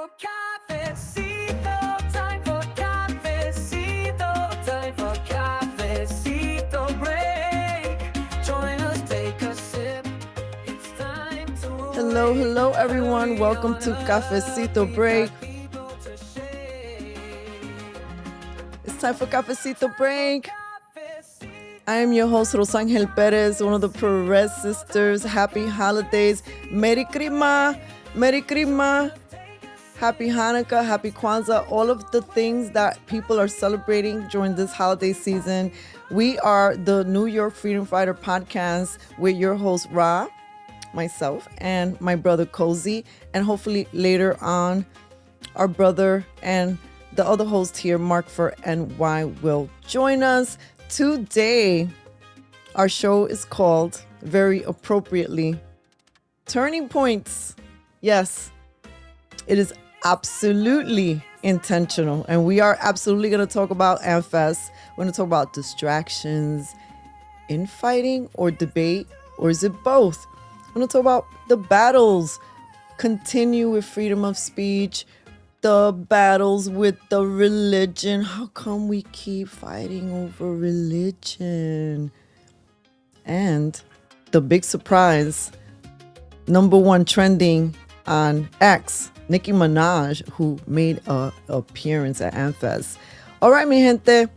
for cafecito, time for cafecito, time for cafecito break. Join us, take a sip. It's time to Hello, everyone. Welcome to Cafecito Break. It's time for Cafecito Break. I am your host, Rosangel Pérez, one of the Pérez sisters. Happy holidays. Merry Christmas. Merry Christmas. Happy Hanukkah, Happy Kwanzaa, all of the things that people are celebrating during this holiday season. We are the New York Freedom Fighter podcast with your host, Ra, myself, and my brother, Cozy. And hopefully later on, our brother and the other host here, Mark for NY, will join us. Today, our show is called, very appropriately, Turning Points. Yes, it is absolutely intentional. And we are absolutely going to talk about AmericaFest. We're going to talk about distractions, infighting or debate, or is it both? We're going to talk about the battles, continue with freedom of speech, the battles with the religion. How come we keep fighting over religion? And the big surprise, number one trending on X, Nicki Minaj, who made an appearance at AmericaFest. All right, mi gente,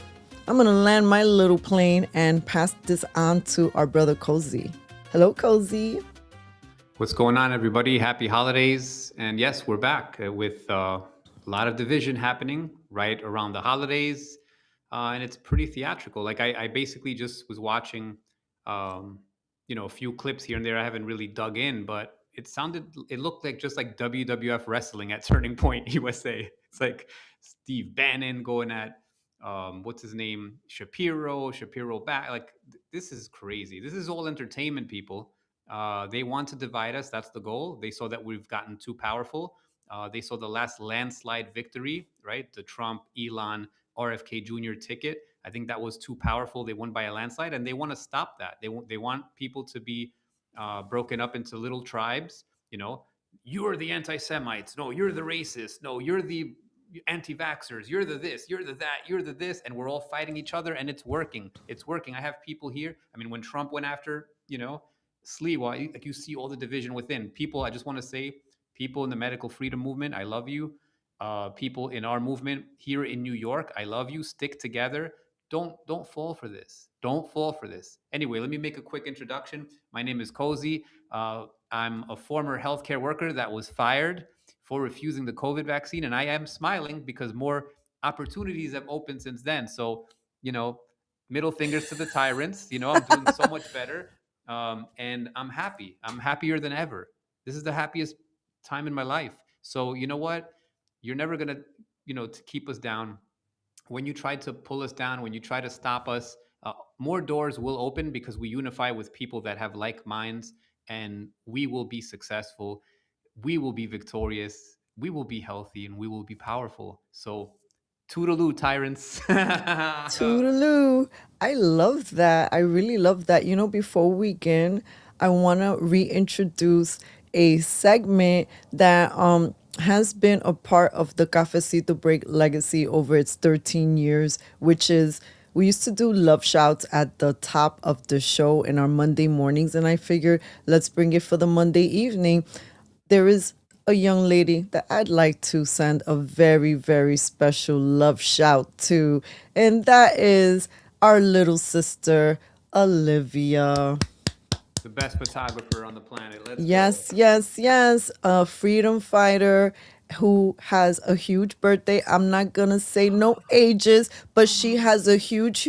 I'm going to land my little plane and pass this on to our brother Cozy. Hello, Cozy. What's going on, everybody? Happy holidays. And yes, we're back with a lot of division happening right around the holidays. And it's pretty theatrical. Like I basically just was watching, a few clips here and there. I haven't really dug in, but it looked like just like WWF wrestling at Turning Point USA. It's like Steve Bannon going at, what's his name? Shapiro back. Like, this is crazy. This is all entertainment, people. They want to divide us. That's the goal. They saw that we've gotten too powerful. They saw the last landslide victory, right? The Trump, Elon, RFK Jr. ticket. I think that was too powerful. They won by a landslide, and they want to stop that. They want people to be broken up into little tribes. You know, you're the anti-Semites. No, you're the racist. No, you're the anti-vaxxers. You're the this. You're the that. You're the this. And we're all fighting each other, and it's working. It's working. I have people here. I mean, when Trump went after, Sliwa, like you see all the division within people. I just want to say, people in the medical freedom movement, I love you. People in our movement here in New York, I love you. Stick together. Don't fall for this. Don't fall for this. Anyway, let me make a quick introduction. My name is Cozy. I'm a former healthcare worker that was fired for refusing the COVID vaccine, and I am smiling because more opportunities have opened since then. So, middle fingers to the tyrants. I'm doing so much better. And I'm happy. I'm happier than ever. This is the happiest time in my life. So you know what? You're never gonna, to keep us down. When you try to pull us down, when you try to stop us, more doors will open because we unify with people that have like minds, and we will be successful. We will be victorious. We will be healthy, and we will be powerful. So toodaloo, tyrants. Toodaloo. I love that. I really love that. Before we begin, I want to reintroduce a segment that has been a part of the Cafecito Break legacy over its 13 years, which is we used to do love shouts at the top of the show in our Monday mornings, and I figured let's bring it for the Monday evening. There is a young lady that I'd like to send a very, very special love shout to, and that is our little sister, Olivia. The best photographer on the planet. Let's Yes, go. yes. A freedom fighter who has a huge birthday. I'm not going to say no ages, but she has a huge,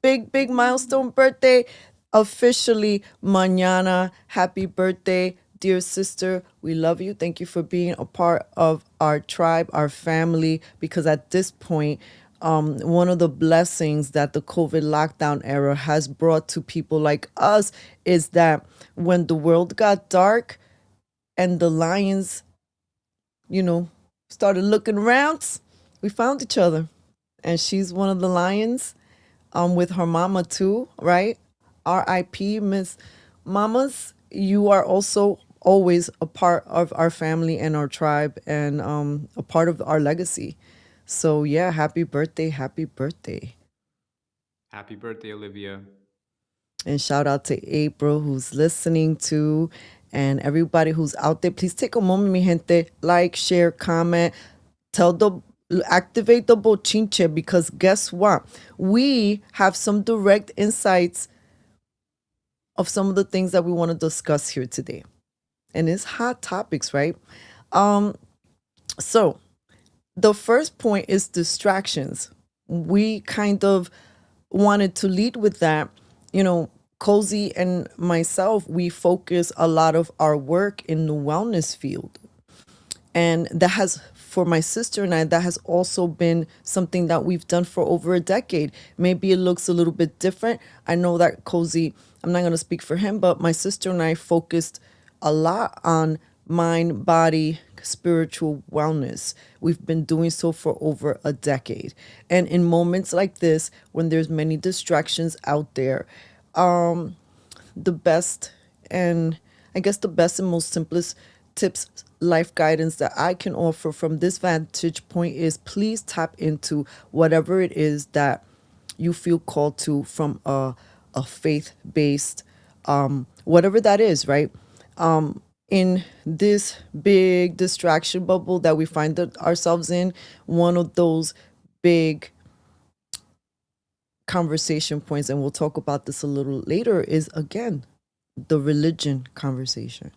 big milestone birthday. Officially, mañana. Happy birthday, dear sister. We love you. Thank you for being a part of our tribe, our family, because at this point, one of the blessings that the COVID lockdown era has brought to people like us is that when the world got dark and the lions, started looking around, we found each other. And she's one of the lions, with her mama too, right? R.I.P. Miss Mamas. You are also always a part of our family and our tribe, and a part of our legacy. So yeah, happy birthday, happy birthday. Happy birthday, Olivia. And shout out to April who's listening to, and everybody who's out there. Please take a moment, mi gente. Like, share, comment, tell the activate the bochinche, because guess what? We have some direct insights of some of the things that we want to discuss here today. And it's hot topics, right? So the first point is distractions. We kind of wanted to lead with that. You know, Cozy and myself, we focus a lot of our work in the wellness field. And that has, for my sister and I, that has also been something that we've done for over a decade. Maybe it looks a little bit different. I know that Cozy, I'm not going to speak for him, but my sister and I focused a lot on mind, body, spiritual wellness. We've been doing so for over a decade. And in moments like this, when there's many distractions out there, the best, and I guess the best and most simplest tips, life guidance that I can offer from this vantage point is, please tap into whatever it is that you feel called to from a faith based, whatever that is, right? In this big distraction bubble that we find ourselves in, one of those big conversation points, and we'll talk about this a little later, is again the religion conversation.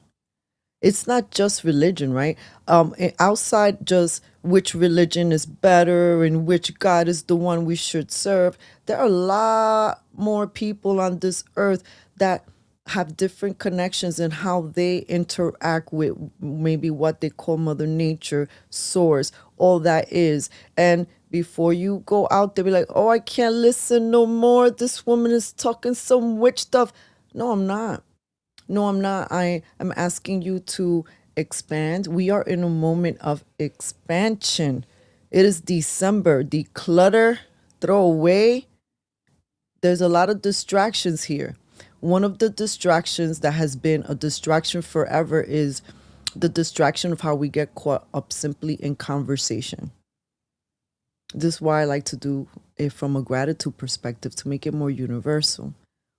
It's not just religion, right? Outside just which religion is better and which God is the one we should serve, there are a lot more people on this earth that have different connections in how they interact with maybe what they call Mother Nature, Source, all that is. And before you go out there, be like, oh, I can't listen no more. This woman is talking some witch stuff. No, I'm not. No, I'm not. I am asking you to expand. We are in a moment of expansion. It is December. Declutter, throw away. There's a lot of distractions here. One of the distractions that has been a distraction forever is the distraction of how we get caught up simply in conversation. This is why I like to do it from a gratitude perspective, to make it more universal.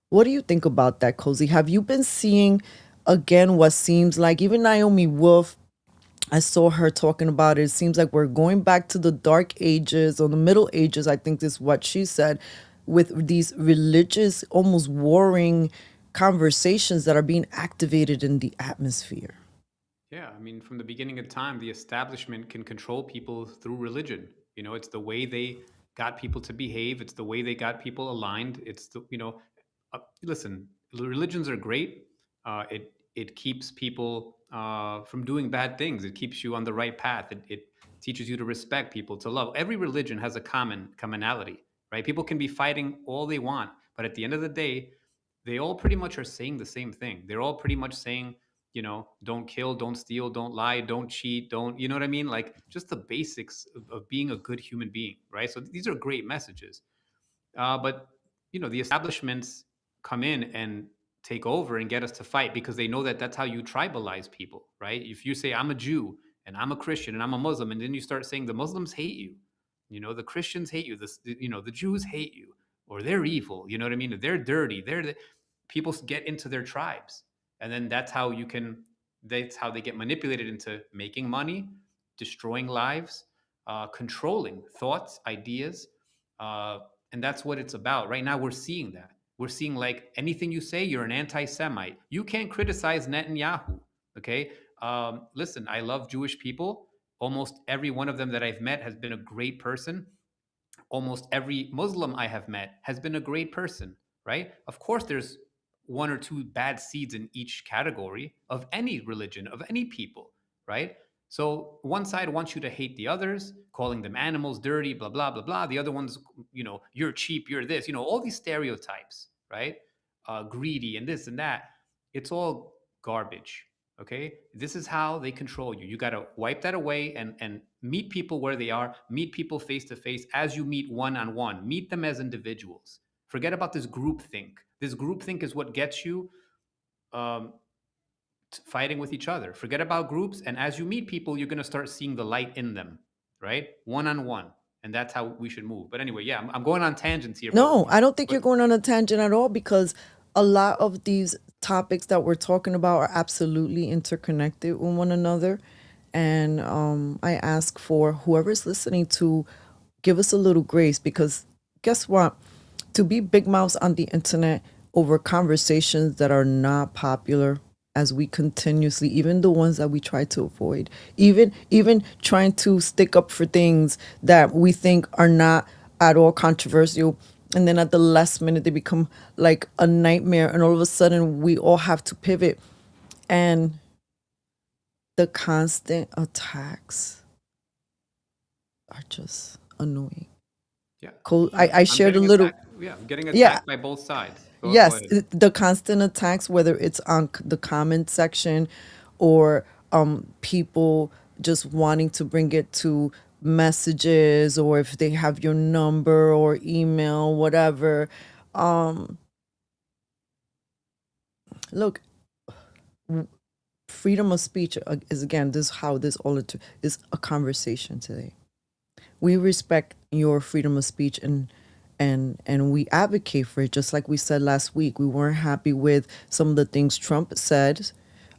What do you think about that, Cozy? Have you been seeing again what seems like, even Naomi Wolf, I saw her talking about it. It seems like we're going back to the dark ages or the middle ages, I think is what she said, with these religious, almost warring conversations that are being activated in the atmosphere. Yeah, I mean, from the beginning of time, the establishment can control people through religion. It's the way they got people to behave. It's the way they got people aligned. It's listen, religions are great. It keeps people from doing bad things. It keeps you on the right path. It teaches you to respect people, to love. Every religion has a commonality, right? People can be fighting all they want, but at the end of the day, they all pretty much are saying the same thing. They're all pretty much saying, don't kill, don't steal, don't lie, don't cheat, don't, you know what I mean? Like just the basics of being a good human being, right? So these are great messages. But the establishments come in and take over and get us to fight because they know that that's how you tribalize people, right? If you say I'm a Jew and I'm a Christian and I'm a Muslim, and then you start saying the Muslims hate you, the Christians hate you, the Jews hate you, or they're evil, you know what I mean? They're dirty. People get into their tribes, and then that's how they get manipulated into making money, destroying lives, controlling thoughts, ideas, uh, and that's what it's about. Right now, we're seeing that. We're seeing like anything you say, you're an anti-Semite. You can't criticize Netanyahu. Okay. Listen, I love Jewish people. Almost every one of them that I've met has been a great person. Almost every Muslim I have met has been a great person, right? Of course, there's one or two bad seeds in each category of any religion, of any people, right? So one side wants you to hate the others, calling them animals, dirty, blah, blah, blah, blah. The other one's, you're cheap, you're this, all these stereotypes, right? Greedy and this and that. It's all garbage. Okay. This is how they control you. You got to wipe that away and meet people where they are, meet people face to face as you meet one on one, meet them as individuals. Forget about this group think. This group think is what gets you um, fighting with each other. Forget about groups. And as you meet people, you're going to start seeing the light in them, right? One on one. And that's how we should move. But anyway, yeah, I'm going on tangents here. No, I don't think you're but going on a tangent at all, because a lot of these topics that we're talking about are absolutely interconnected with one another. And I ask for whoever's listening to give us a little grace, because guess what? To be big mouths on the internet over conversations that are not popular, as we continuously, even the ones that we try to avoid, even trying to stick up for things that we think are not at all controversial, and then at the last minute they become like a nightmare, and all of a sudden we all have to pivot. And the constant attacks are just annoying. yeah, I shared a getting little. attacked. Yeah, I'm getting Yeah, attacked by both sides. Go yes, ahead. the constant attacks, whether it's on the comment section, or people just wanting to bring it to messages, or if they have your number or email, whatever. Look, freedom of speech is, again, this is how this all is a conversation today. We respect your freedom of speech, and we advocate for it. Just like we said last week, we weren't happy with some of the things Trump said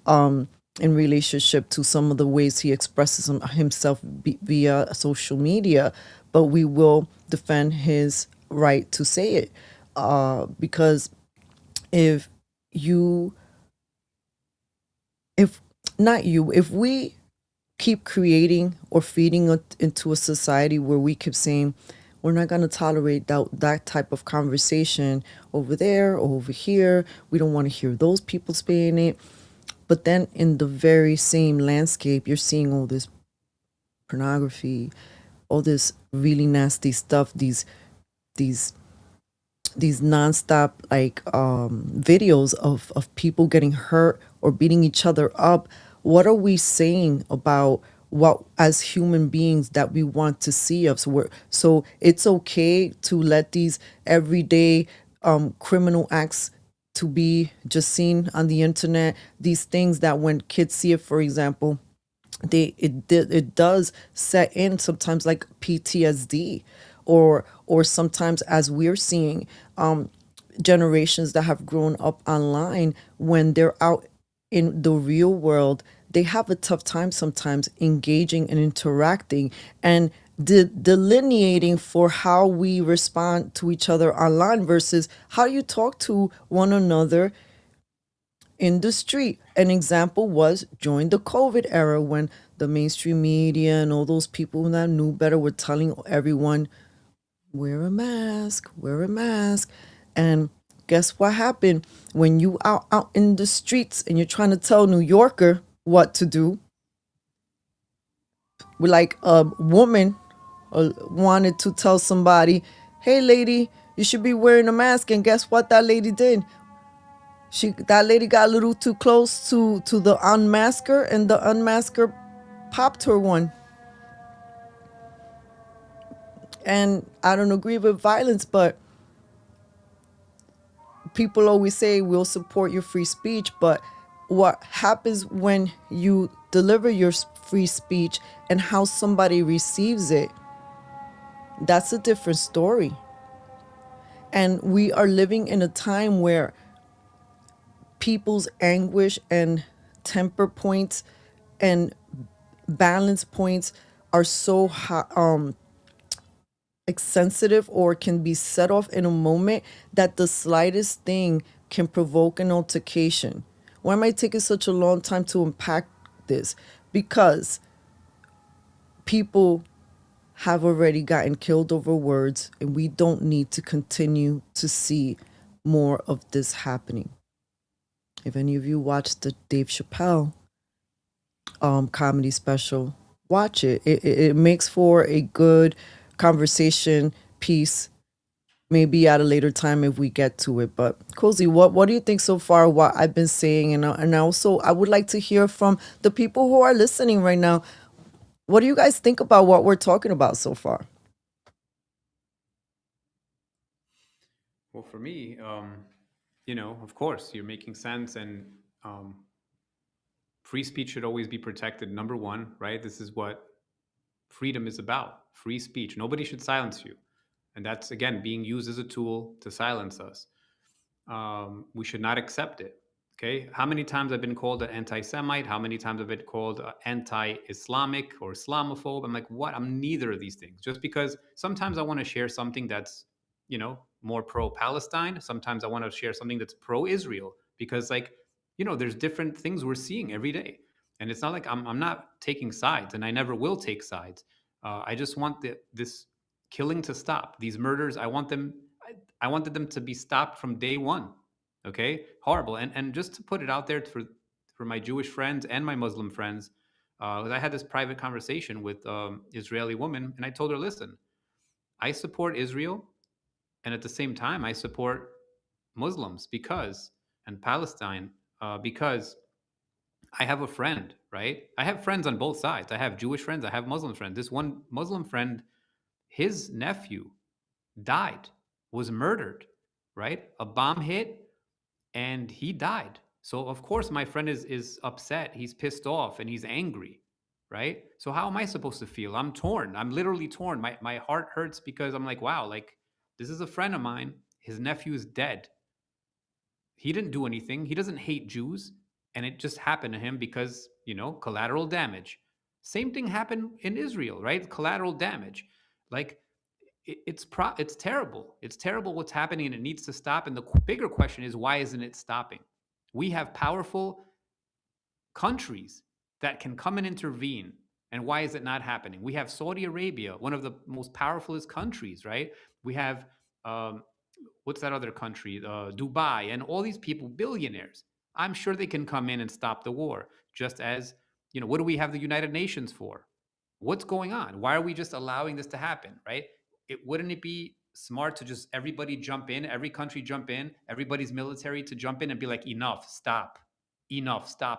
in relationship to some of the ways he expresses himself via social media, but we will defend his right to say it, because if you if not you if we keep creating or feeding into a society where we keep saying we're not going to tolerate that type of conversation over there or over here, we don't want to hear those people saying it, but then in the very same landscape you're seeing all this pornography, all this really nasty stuff, these nonstop like videos of people getting hurt or beating each other up. What are we saying about what as human beings that we want to see of? So it's okay to let these everyday criminal acts to be just seen on the internet. These things that when kids see it, for example, it does set in sometimes like PTSD, or sometimes, as we're seeing, generations that have grown up online, when they're out in the real world, they have a tough time sometimes engaging and interacting and delineating for how we respond to each other online versus how you talk to one another in the street. An example was during the COVID era, when the mainstream media and all those people that knew better were telling everyone, wear a mask, wear a mask. And guess what happened? When you out in the streets and you're trying to tell New Yorker what to do, like a woman wanted to tell somebody, hey lady, you should be wearing a mask. And guess what that lady did? That lady got a little too close to the unmasker, and the unmasker popped her one. And I don't agree with violence, but people always say we'll support your free speech. But what happens when you deliver your free speech and how somebody receives it, that's a different story. And we are living in a time where people's anguish and temper points and balance points are so sensitive, or can be set off in a moment, that the slightest thing can provoke an altercation. Why am I taking such a long time to unpack this? Because people have already gotten killed over words, and we don't need to continue to see more of this happening. If any of you watched the Dave Chappelle comedy special, watch it. It makes for a good conversation piece, maybe at a later time if we get to it. But Cozy, what do you think so far what I've been saying? And also I would like to hear from the people who are listening right now. What do you guys think about what we're talking about so far? Well, for me, of course, you're making sense, and um, free speech should always be protected. Number one, right? This is what freedom is about: free speech. Nobody should silence you. And that's, again, being used as a tool to silence us. We should not accept it. Okay. How many times I've been called an anti Semite? How many times I've been called anti Islamic or Islamophobe? I'm like, what? I'm neither of these things. Just because sometimes I want to share something that's, more pro Palestine. Sometimes I want to share something that's pro Israel because, like, there's different things we're seeing every day. And it's not like I'm not taking sides, and I never will take sides. I just want this killing to stop. These murders, I wanted them to be stopped from day one. Okay, horrible. And just to put it out there for my Jewish friends and my Muslim friends, I had this private conversation with Israeli woman, and I told her, listen, I support Israel, and at the same time, I support Muslims and Palestine, because I have a friend, right? I have friends on both sides. I have Jewish friends, I have Muslim friends. This one Muslim friend, his nephew died, was murdered, right? A bomb hit and he died. So of course my friend is upset, he's pissed off, and he's angry, right? So how am I supposed to feel? I'm torn. I'm literally torn. My heart hurts because I'm like, wow, like, this is a friend of mine. His nephew is dead. He didn't do anything. He doesn't hate Jews, and it just happened to him because, collateral damage. Same thing happened in Israel, right? Collateral damage. Like, it's terrible. It's terrible what's happening, and it needs to stop. And the bigger question is, why isn't it stopping? We have powerful countries that can come and intervene. And why is it not happening? We have Saudi Arabia, one of the most powerfulest countries, right? We have, what's that other country? Dubai, and all these people, billionaires. I'm sure they can come in and stop the war. Just as, what do we have the United Nations for? What's going on? Why are we just allowing this to happen, right? Wouldn't it be smart to just everybody jump in, every country jump in, everybody's military to jump in and be like, enough, stop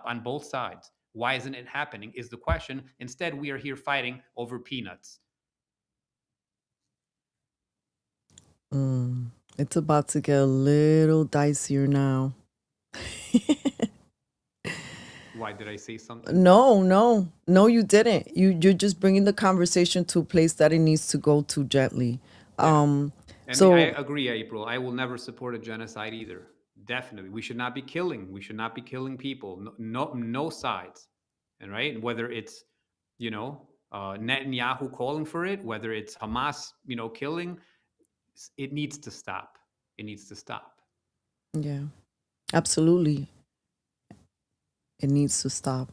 on both sides. Why isn't it happening is the question. Instead, we are here fighting over peanuts. It's about to get a little dicier now. Why did I say something? No, you didn't. You're just bringing the conversation to a place that it needs to go to gently. And So I agree, April. I will never support a genocide either. Definitely, we should not be killing. We should not be killing people. No sides. And right, whether it's Netanyahu calling for it, whether it's Hamas, killing, it needs to stop. It needs to stop. yeah, absolutely, it needs to stop.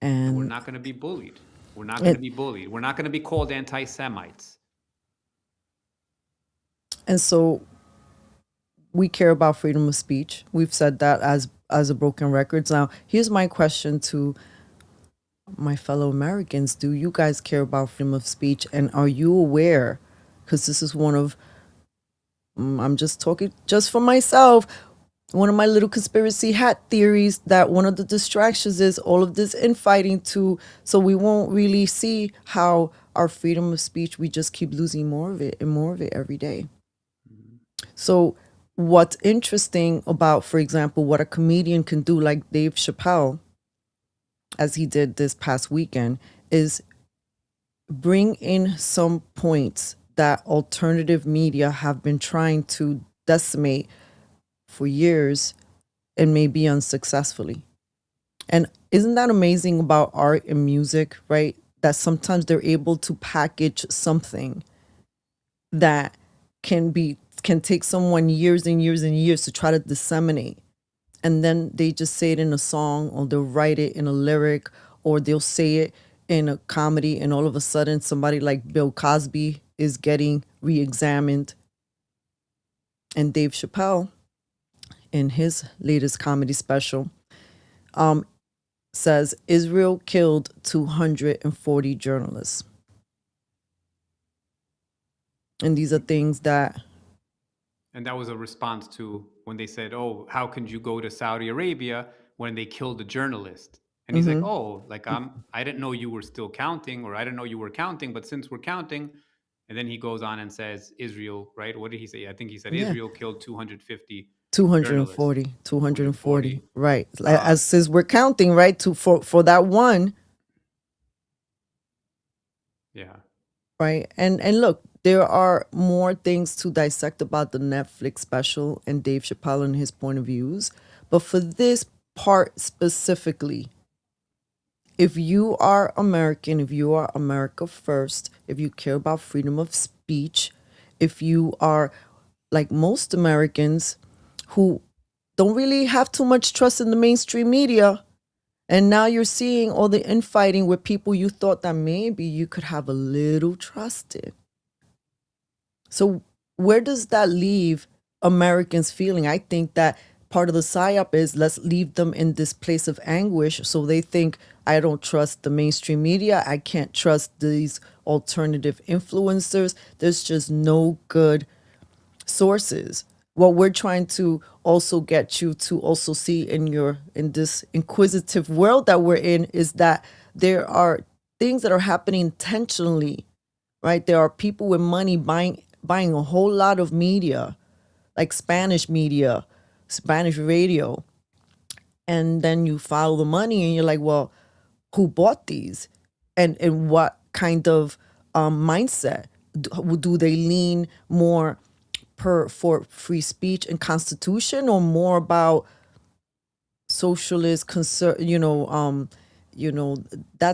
And we're And not going to be bullied. We're not going to be bullied. We're not going to be called anti-Semites. and so we care about freedom of speech. We've said that as a broken records. Now, here's my question to my fellow Americans. Do you guys care about freedom of speech, and are you aware, because this is one of, I'm just talking just for myself, one of my little conspiracy hat theories, that one of the distractions is all of this infighting so we won't really see how our freedom of speech, we just keep losing more of it and more of it every day. So what's interesting about, for example, what a comedian can do, like Dave Chappelle, as he did this past weekend, is bring in some points that alternative media have been trying to decimate for years, and maybe unsuccessfully. And isn't that amazing about art and music, right? That sometimes they're able to package something that can take someone years and years and years to try to disseminate. And then they just say it in a song, or they'll write it in a lyric, or they'll say it in a comedy, and all of a sudden somebody like Bill Cosby is getting re-examined. And Dave Chappelle, in his latest comedy special, says Israel killed 240 journalists. And these are things that... And that was a response to when they said, oh, how can you go to Saudi Arabia when they killed a journalist? And he's like, oh, like, I didn't know you were still counting, or I didn't know you were counting, but since we're counting. And then he goes on and says Israel, right? What did he say? I think he said Israel killed 250 Journalists. 240, 240. Right. Ah. As since we're counting, right, for that one, Yeah. right? And look, there are more things to dissect about the Netflix special and Dave Chappelle and his point of views. But for this part specifically, if you are American, if you are America first, if you care about freedom of speech, if you are like most Americans who don't really have too much trust in the mainstream media, and now you're seeing all the infighting with people you thought that maybe you could have a little trust in. So where does that leave Americans feeling? I think that part of the psyop is let's leave them in this place of anguish. So they think, I don't trust the mainstream media. I can't trust these alternative influencers. There's just no good sources. What we're trying to also get you to also see in this inquisitive world that we're in is that there are things that are happening intentionally, right? There are people with money buying a whole lot of media, like Spanish media, Spanish radio, and then you follow the money and you're like, well, who bought these, and what kind of mindset do they lean more for free speech and constitution, or more about socialist that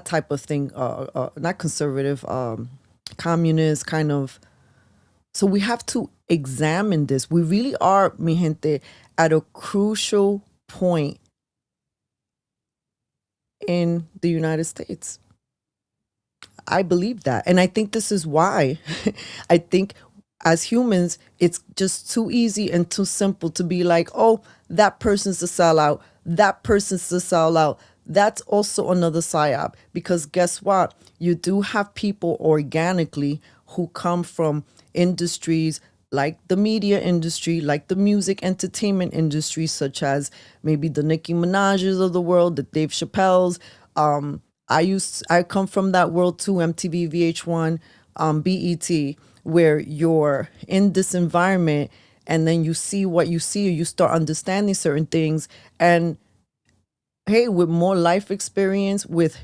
type of thing, not conservative, communist kind of. So we have to examine this. We really are, mi gente, at a crucial point in the United States. I believe that. And I think this is why I think as humans, it's just too easy and too simple to be like, oh, that person's a sellout. That person's a sellout. That's also another psyop. Because guess what? You do have people organically who come from industries like the media industry, like the music entertainment industry, such as maybe the Nicki Minaj's of the world, the Dave Chappelle's. I come from that world too, MTV, VH1, BET, where you're in this environment and then you see what you see, or you start understanding certain things. And hey, with more life experience, with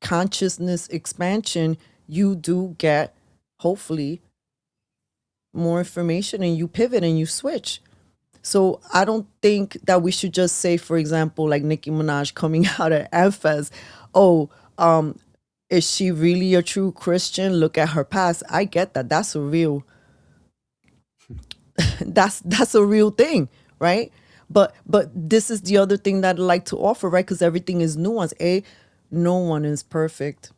consciousness expansion, you do get, hopefully, more information, and you pivot and you switch. So I don't think that we should just say, for example, like Nicki Minaj coming out at AmericaFest, oh, is she really a true Christian? Look at her past. I get that. That's a real that's a real thing, right? But this is the other thing that I like to offer, right? Because everything is nuanced. No one is perfect.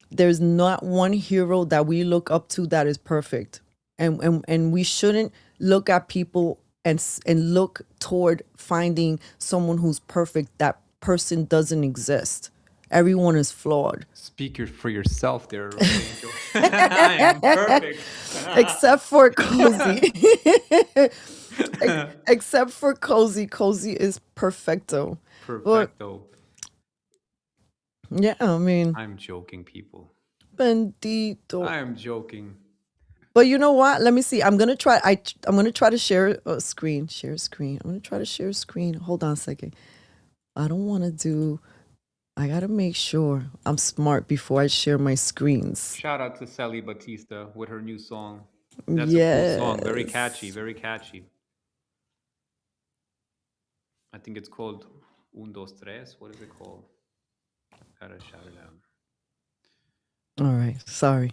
There's not one hero that we look up to that is perfect. And we shouldn't look at people and look toward finding someone who's perfect. That person doesn't exist. Everyone is flawed. Speak for yourself there. Angel. I am perfect. Except for Cozy. Except for Cozy. Cozy is perfecto. Perfecto. Yeah, I mean, I'm joking, people. bendito. I am joking. But you know what? Let me see. I'm gonna try. I'm gonna try to share a screen. Share a screen. I'm gonna try to share a screen. Hold on a second. I don't want to do. I gotta make sure I'm smart before I share my screens. Shout out to Sally Batista with her new song. That's a cool song. Very catchy. Very catchy. I think it's called Un, Dos, Tres. What is it called? Gotta shout it out. All right. Sorry.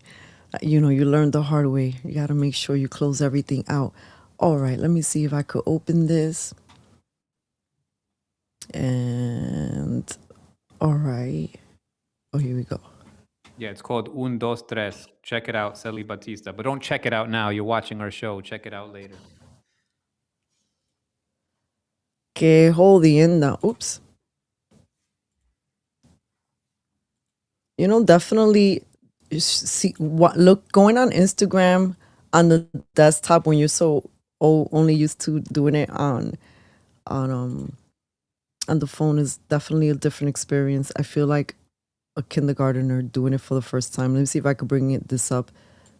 You know, you learned the hard way. You gotta make sure you close everything out. All right. Let me see if I could open this. And all right. Oh, here we go. Yeah, it's called Un, Dos, Tres. Check it out, Sally Batista. But don't check it out now. You're watching our show. Check it out later. Que jodienda. Oops. You know, definitely see what look going on Instagram on the desktop when you're so only used to doing it on the phone is definitely a different experience. I feel like a kindergartner doing it for the first time. Let me see if I could bring this up.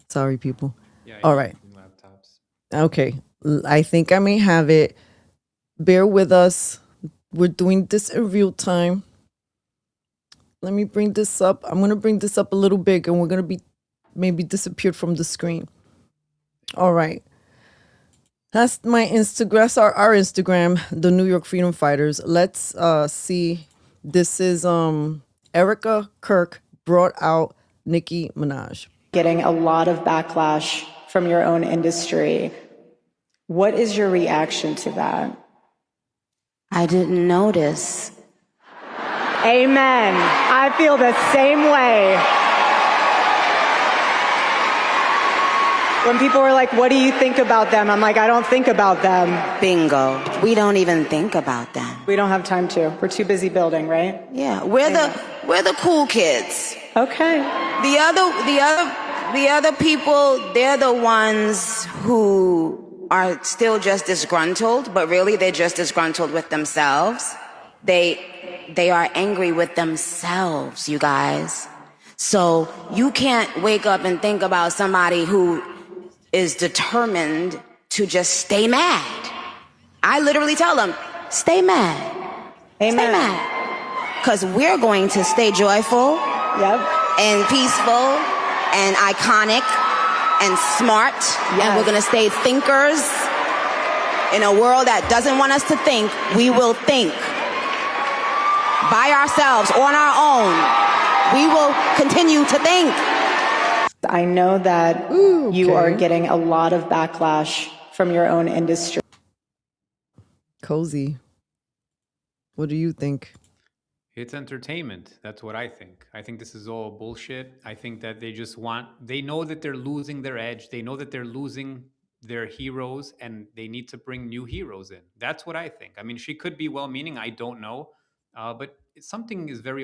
Sorry, people. Yeah. All right. Laptops. Okay. I think I may have it. Bear with us. We're doing this in real time. Let me bring this up. I'm going to bring this up a little big, and we're going to be maybe disappeared from the screen. All right. That's my Instagram, our Instagram, the New York Freedom Fighters. Let's see. This is Erika, Kirk brought out Nicki Minaj. Getting a lot of backlash from your own industry. What is your reaction to that? I didn't notice. Amen. I feel the same way. When people are like, what do you think about them? I'm like, I don't think about them. Bingo. We don't even think about them. We don't have time to. We're too busy building, right? Yeah, we're the cool kids. Okay. The other people, they're the ones who are still just disgruntled, but really they're just disgruntled with themselves. They are angry with themselves, you guys. So you can't wake up and think about somebody who is determined to just stay mad. I literally tell them, stay mad. Amen. Stay mad. Because we're going to stay joyful. Yep. And peaceful and iconic and smart. Yes. And we're going to stay thinkers. In a world that doesn't want us to think, we will think. By ourselves, on our own. We will continue to think. I know that you are getting a lot of backlash from your own industry. Cozy. What do you think? It's entertainment. That's what I think. I think this is all bullshit. I think that they know that they're losing their edge. They know that they're losing their heroes and they need to bring new heroes in. That's what I think. I mean, she could be well-meaning. I don't know. But something is very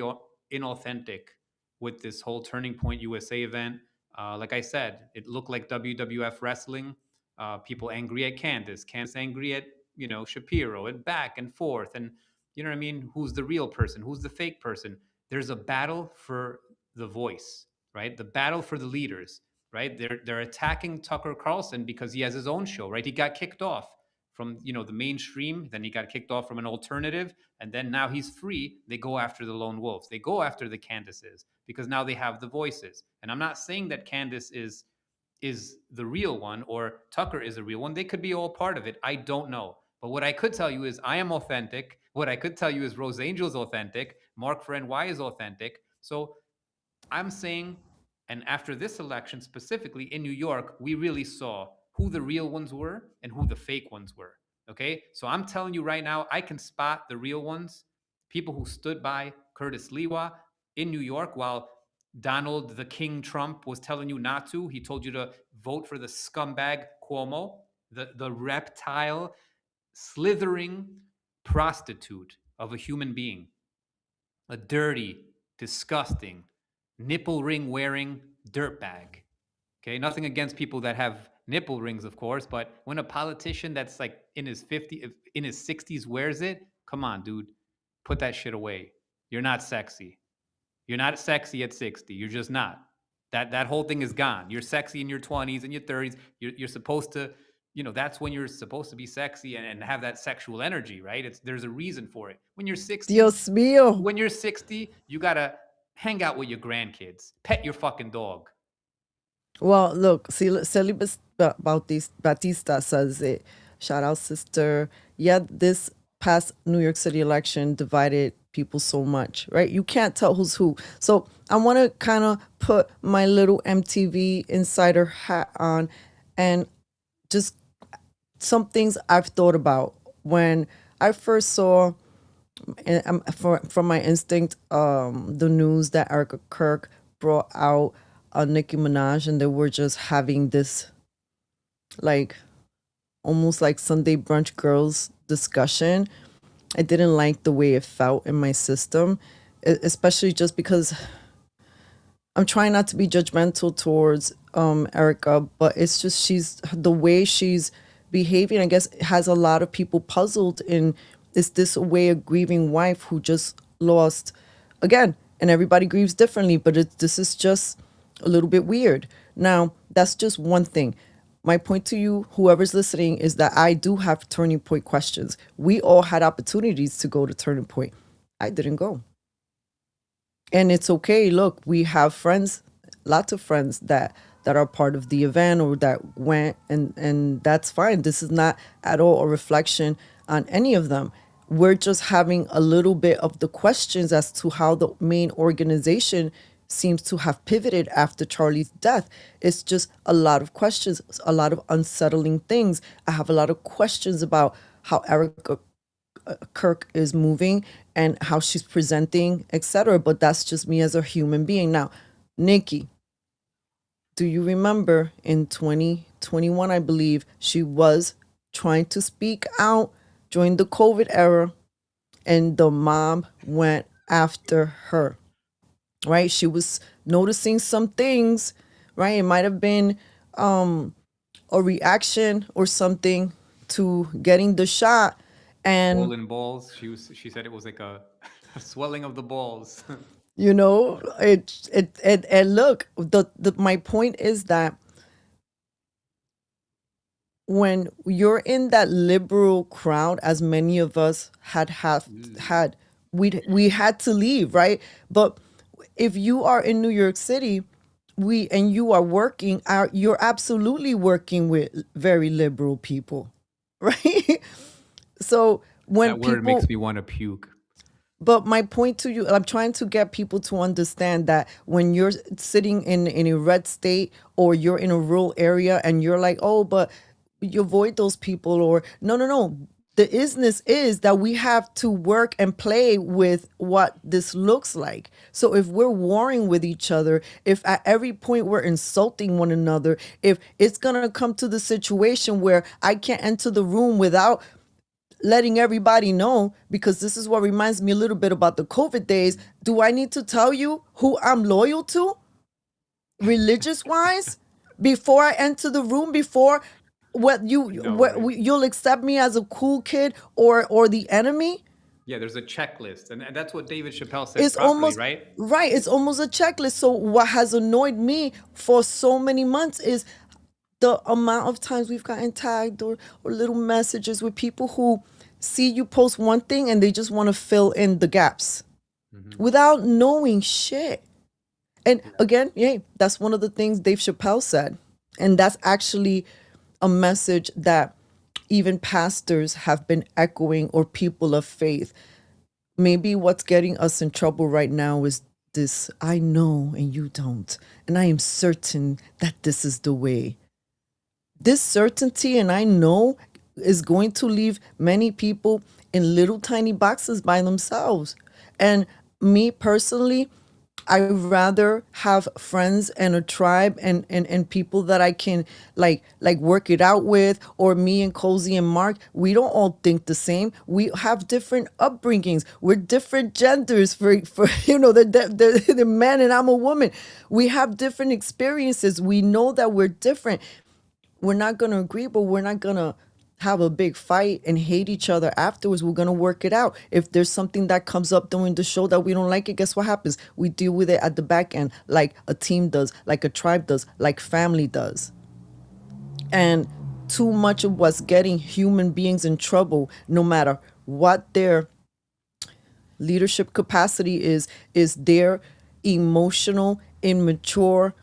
inauthentic with this whole Turning Point USA event. Like I said, it looked like WWF wrestling. People angry at Candace angry at, Shapiro, and back and forth. And you know what I mean? Who's the real person? Who's the fake person? There's a battle for the voice, right? The battle for the leaders, right? They're attacking Tucker Carlson because he has his own show, right? He got kicked off from, the mainstream. Then he got kicked off from an alternative. And then now he's free. They go after the lone wolves. They go after the Candaces because now they have the voices. And I'm not saying that Candace is the real one or Tucker is the real one. They could be all part of it. I don't know. But what I could tell you is I am authentic. What I could tell you is Rose Angel's authentic. Mark for NY is authentic. So I'm saying, and after this election specifically in New York, we really saw who the real ones were and who the fake ones were. Okay? So I'm telling you right now, I can spot the real ones, people who stood by Curtis Lewa in New York while Donald the King Trump was telling you not to. He told you to vote for the scumbag Cuomo, the reptile, slithering prostitute of a human being, a dirty, disgusting, nipple ring wearing dirtbag. Okay, nothing against people that have nipple rings, of course, but when a politician that's like in his 60s wears it, come on, dude, put that shit away. You're not sexy. You're not sexy at 60. You're just not. That whole thing is gone. You're sexy in your 20s and your 30s. You're supposed to, that's when you're supposed to be sexy and have that sexual energy, right? There's a reason for it. When you're 60, Dios mío. When you're 60, you gotta hang out with your grandkids, pet your fucking dog. Well, look, Celie Batista says it. Shout out, sister. Yeah, this past New York City election divided people so much, right? You can't tell who's who. So I want to kind of put my little MTV insider hat on and just some things I've thought about when I first saw from my instinct the news that Erika Kirk brought out Nicki Minaj, and they were just having this like almost like Sunday brunch girls discussion. I didn't like the way it felt in my system, especially just because I'm trying not to be judgmental towards Erika, but it's just the way she's behaving, I guess, has a lot of people puzzled in is this way a grieving wife who just lost again, and everybody grieves differently, but this is just a little bit weird. Now, that's just one thing. my point to you, whoever's listening, is that I do have turning point questions. We all had opportunities to go to turning point. I didn't go. And it's okay. Look, we have friends, lots of friends that are part of the event or that went, and that's fine. This is not at all a reflection on any of them. We're just having a little bit of the questions as to how the main organization seems to have pivoted after Charlie's death. It's just a lot of questions, a lot of unsettling things. I have a lot of questions about how Erika Kirk is moving and how she's presenting, etc. But that's just me as a human being. Now, Nicki, do you remember in 2021, I believe, she was trying to speak out during the COVID era and the mob went after her, right? She was noticing some things, right? It might have been a reaction or something to getting the shot. And Swollen balls. She said it was like a swelling of the balls. you know, and look, my point is that when you're in that liberal crowd, as many of us had, we had to leave, right? But if you are in New York City, and you are working, you're absolutely working with very liberal people, right? So when That word makes me want to puke. But my point to you, I'm trying to get people to understand that when you're sitting in a red state or you're in a rural area and you're like, oh, but you avoid those people, or no. The isness is that we have to work and play with what this looks like. So if we're warring with each other, if at every point we're insulting one another, if it's going to come to the situation where I can't enter the room without letting everybody know, because this is what reminds me a little bit about the COVID days. Do I need to tell you who I'm loyal to, religious wise, before I enter the room? Before you'll accept me as a cool kid or the enemy? Yeah, there's a checklist, and that's what David Chappelle said It's properly, almost right? right. It's almost a checklist. So what has annoyed me for so many months is the amount of times we've gotten tagged or little messages with people who see you post one thing and they just want to fill in the gaps without knowing shit. And again, that's one of the things Dave Chappelle said. And that's actually a message that even pastors have been echoing, or people of faith. Maybe what's getting us in trouble right now is this: I know and you don't. And I am certain that this is the way. This certainty and I know is going to leave many people in little tiny boxes by themselves. And me personally, I'd rather have friends and a tribe and people that I can like work it out with. Or me and Cozy and Mark, we don't all think the same. We have different upbringings. We're different genders for the man and I'm a woman. We have different experiences. We know that we're different. We're not going to agree, but we're not going to have a big fight and hate each other afterwards. We're going to work it out. If there's something that comes up during the show that we don't like it, guess what happens? We deal with it at the back end, like a team does, like a tribe does, like family does. And too much of what's getting human beings in trouble, no matter what their leadership capacity is their emotional, immature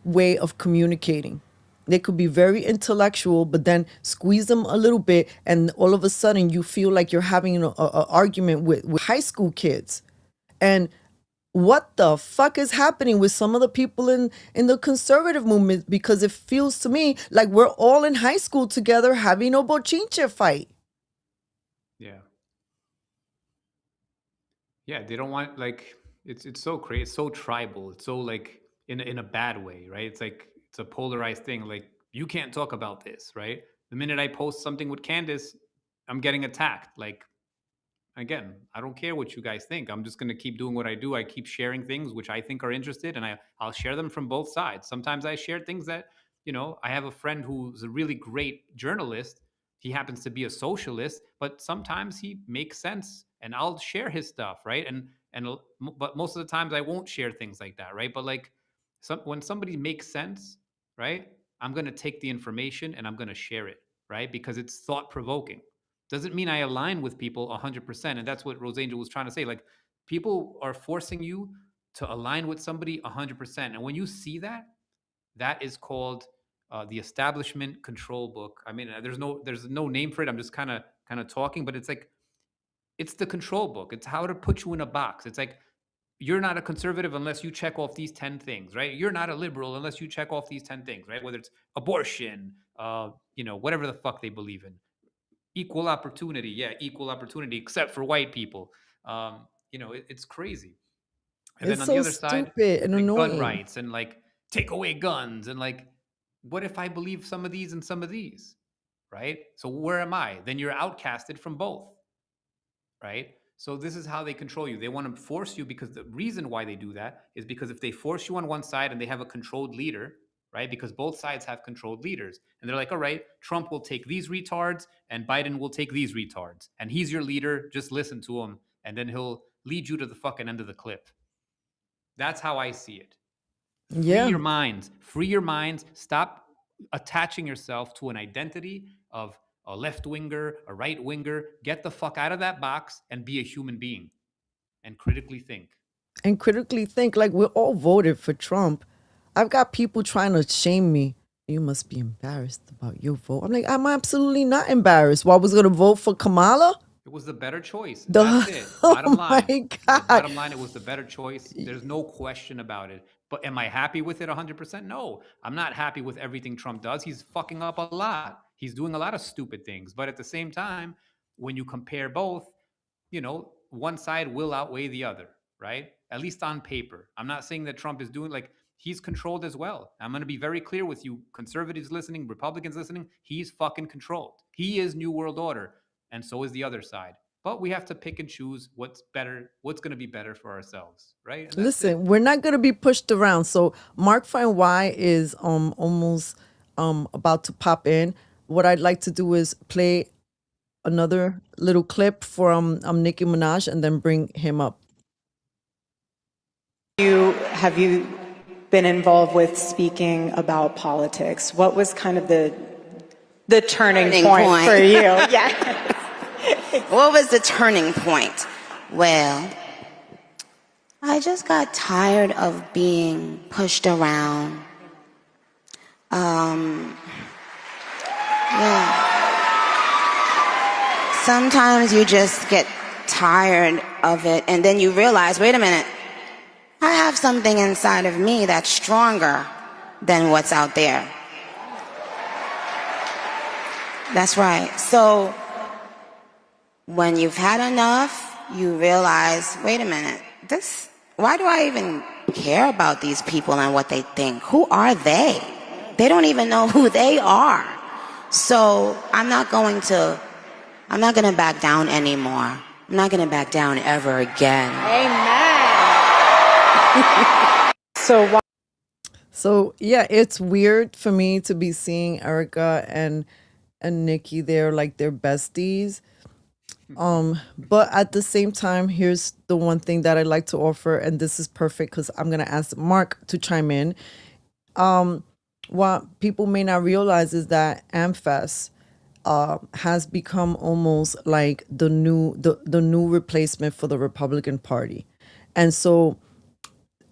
way of communicating. They could be very intellectual, but then squeeze them a little bit, and all of a sudden you feel like you're having an argument with high school kids. And what the fuck is happening with some of the people in the conservative movement? Because it feels to me like we're all in high school together having a bochinche fight. Yeah. Yeah, they don't want, like, it's so crazy. It's so tribal. It's so, like, in a bad way, right? It's like it's a polarized thing. Like, you can't talk about this, right? The minute I post something with Candace, I'm getting attacked. Like, again, I don't care what you guys think. I'm just going to keep doing what I do. I keep sharing things which I think are interested, and I'll share them from both sides. Sometimes I share things that, I have a friend who's a really great journalist. He happens to be a socialist, but sometimes he makes sense, and I'll share his stuff, right? But most of the times I won't share things like that, right? But like when somebody makes sense, right? I'm going to take the information and I'm going to share it, right? Because it's thought provoking. Doesn't mean I align with people 100%. And that's what Rose Angel was trying to say. Like, people are forcing you to align with somebody 100%. And when you see that, that is called the establishment control book. I mean, there's no name for it. I'm just kind of talking, but it's like, it's the control book. It's how to put you in a box. It's like, you're not a conservative unless you check off these 10 things, right? You're not a liberal unless you check off these 10 things, right? Whether it's abortion, whatever the fuck they believe in. Equal opportunity. Yeah, equal opportunity, except for white people. It's crazy. And then It's on the so other side, stupid and like gun annoying. rights and like take away guns and like, what if I believe some of these and some of these, right? So where am I? Then you're outcasted from both, right? So this is how they control you. They want to force you, because the reason why they do that is because if they force you on one side and they have a controlled leader, right? Because both sides have controlled leaders. And they're like, all right, Trump will take these retards and Biden will take these retards. And he's your leader. Just listen to him. And then he'll lead you to the fucking end of the cliff. That's how I see it. Free Yeah. your minds. Free your minds. Stop attaching yourself to an identity of a left winger, a right winger. Get the fuck out of that box and be a human being and critically think. And critically think, like, we're all voted for Trump. I've got people trying to shame me. You must be embarrassed about your vote. I'm like, I'm absolutely not embarrassed. Well, I was going to vote for Kamala. It was the better choice. The- That's it. Oh Bottom line. my The God. bottom line, it was the better choice. There's no question about it. But am I happy with it 100%? No. I'm not happy with everything Trump does. He's fucking up a lot. He's doing a lot of stupid things. But at the same time, when you compare both, one side will outweigh the other, right? At least on paper. I'm not saying that Trump is doing, like, he's controlled as well. I'm going to be very clear with you, conservatives listening, Republicans listening. He's fucking controlled. He is New World Order. And so is the other side. But we have to pick and choose what's better, what's going to be better for ourselves, right? And that's it. Listen, we're not going to be pushed around. So Mark Fine Y is almost about to pop in. What I'd like to do is play another little clip from Nicki Minaj and then bring him up. Have you been involved with speaking about politics? What was kind of the turning point for you? Yeah. What was the turning point? Well, I just got tired of being pushed around. Yeah. Sometimes you just get tired of it, and then you realize, wait a minute, I have something inside of me that's stronger than what's out there. That's right. So when you've had enough, you realize, wait a minute, why do I even care about these people and what they think? Who are they? They don't even know who they are. So I'm not going to back down anymore. I'm not going to back down ever again. Amen. So yeah, it's weird for me to be seeing Erika and Nicki there like they're besties. But at the same time, here's the one thing that I'd like to offer, and this is perfect because I'm gonna ask Mark to chime in. What people may not realize is that AmFest has become almost like the new replacement for the Republican Party, and so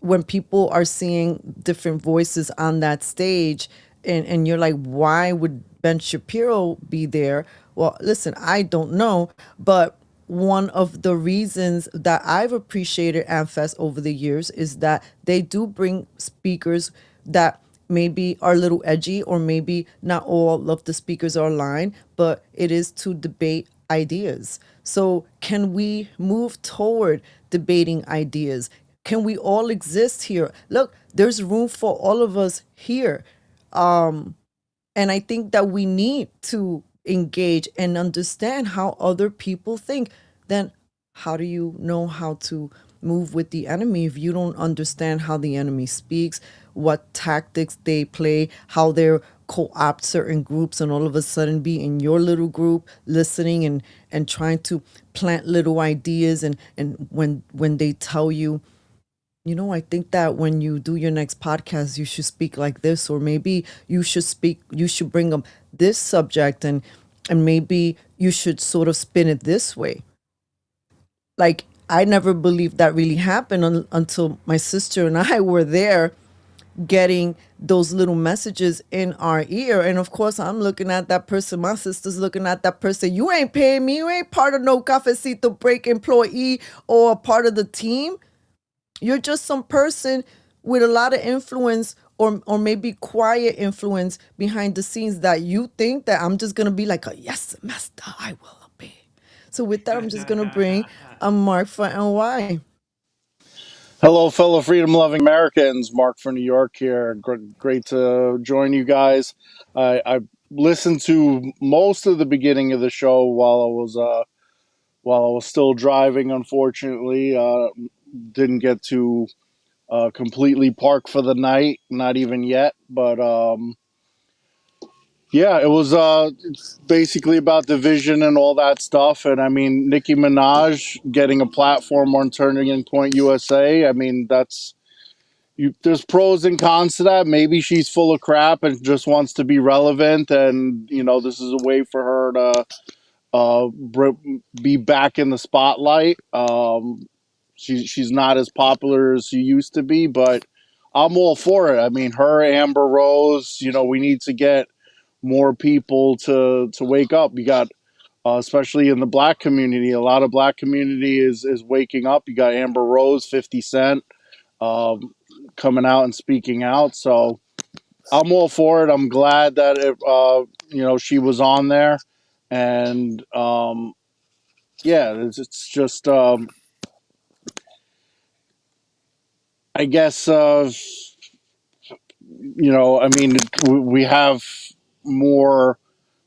when people are seeing different voices on that stage, and you're like, why would Ben Shapiro be there? Well, listen, I don't know, but one of the reasons that I've appreciated AmFest over the years is that they do bring speakers that maybe are a little edgy, or maybe not all of the speakers are aligned, but it is to debate ideas. So can we move toward debating ideas? Can we all exist here? Look, there's room for all of us here. And I think that we need to engage and understand how other people think. Then how do you know how to move with the enemy if you don't understand how the enemy speaks, what tactics they play, how they're co-opt certain groups and all of a sudden be in your little group listening and trying to plant little ideas, and when they tell you I think that when you do your next podcast, you should speak like this, or maybe you should bring up this subject, and maybe you should sort of spin it this way. Like, I never believed that really happened until my sister and I were there getting those little messages in our ear. And of course, I'm looking at that person. My sister's looking at that person. You ain't paying me. You ain't part of no cafecito break employee or a part of the team. You're just some person with a lot of influence, or maybe quiet influence behind the scenes, that you think that I'm just going to be like, yes, master, I will obey. So with that, I'm just going to bring a Mark for NY. Hello, fellow freedom-loving Americans. Mark from New York here. Great to join you guys. I listened to most of the beginning of the show while I was still driving. Unfortunately, didn't get to completely park for the night, not even yet. But yeah, it was it's basically about division and all that stuff. And I mean, Nicki Minaj getting a platform on Turning Point USA. I mean, there's pros and cons to that. Maybe she's full of crap and just wants to be relevant, and this is a way for her to be back in the spotlight. She's not as popular as she used to be, but I'm all for it. I mean, her, Amber Rose. We need to get more people to wake up. You got especially in the black community, a lot of black community is waking up. You got Amber Rose, 50 Cent. Coming out and speaking out. So I'm all for it. I'm glad that she was on there, and yeah, it's just I guess I mean, we have more.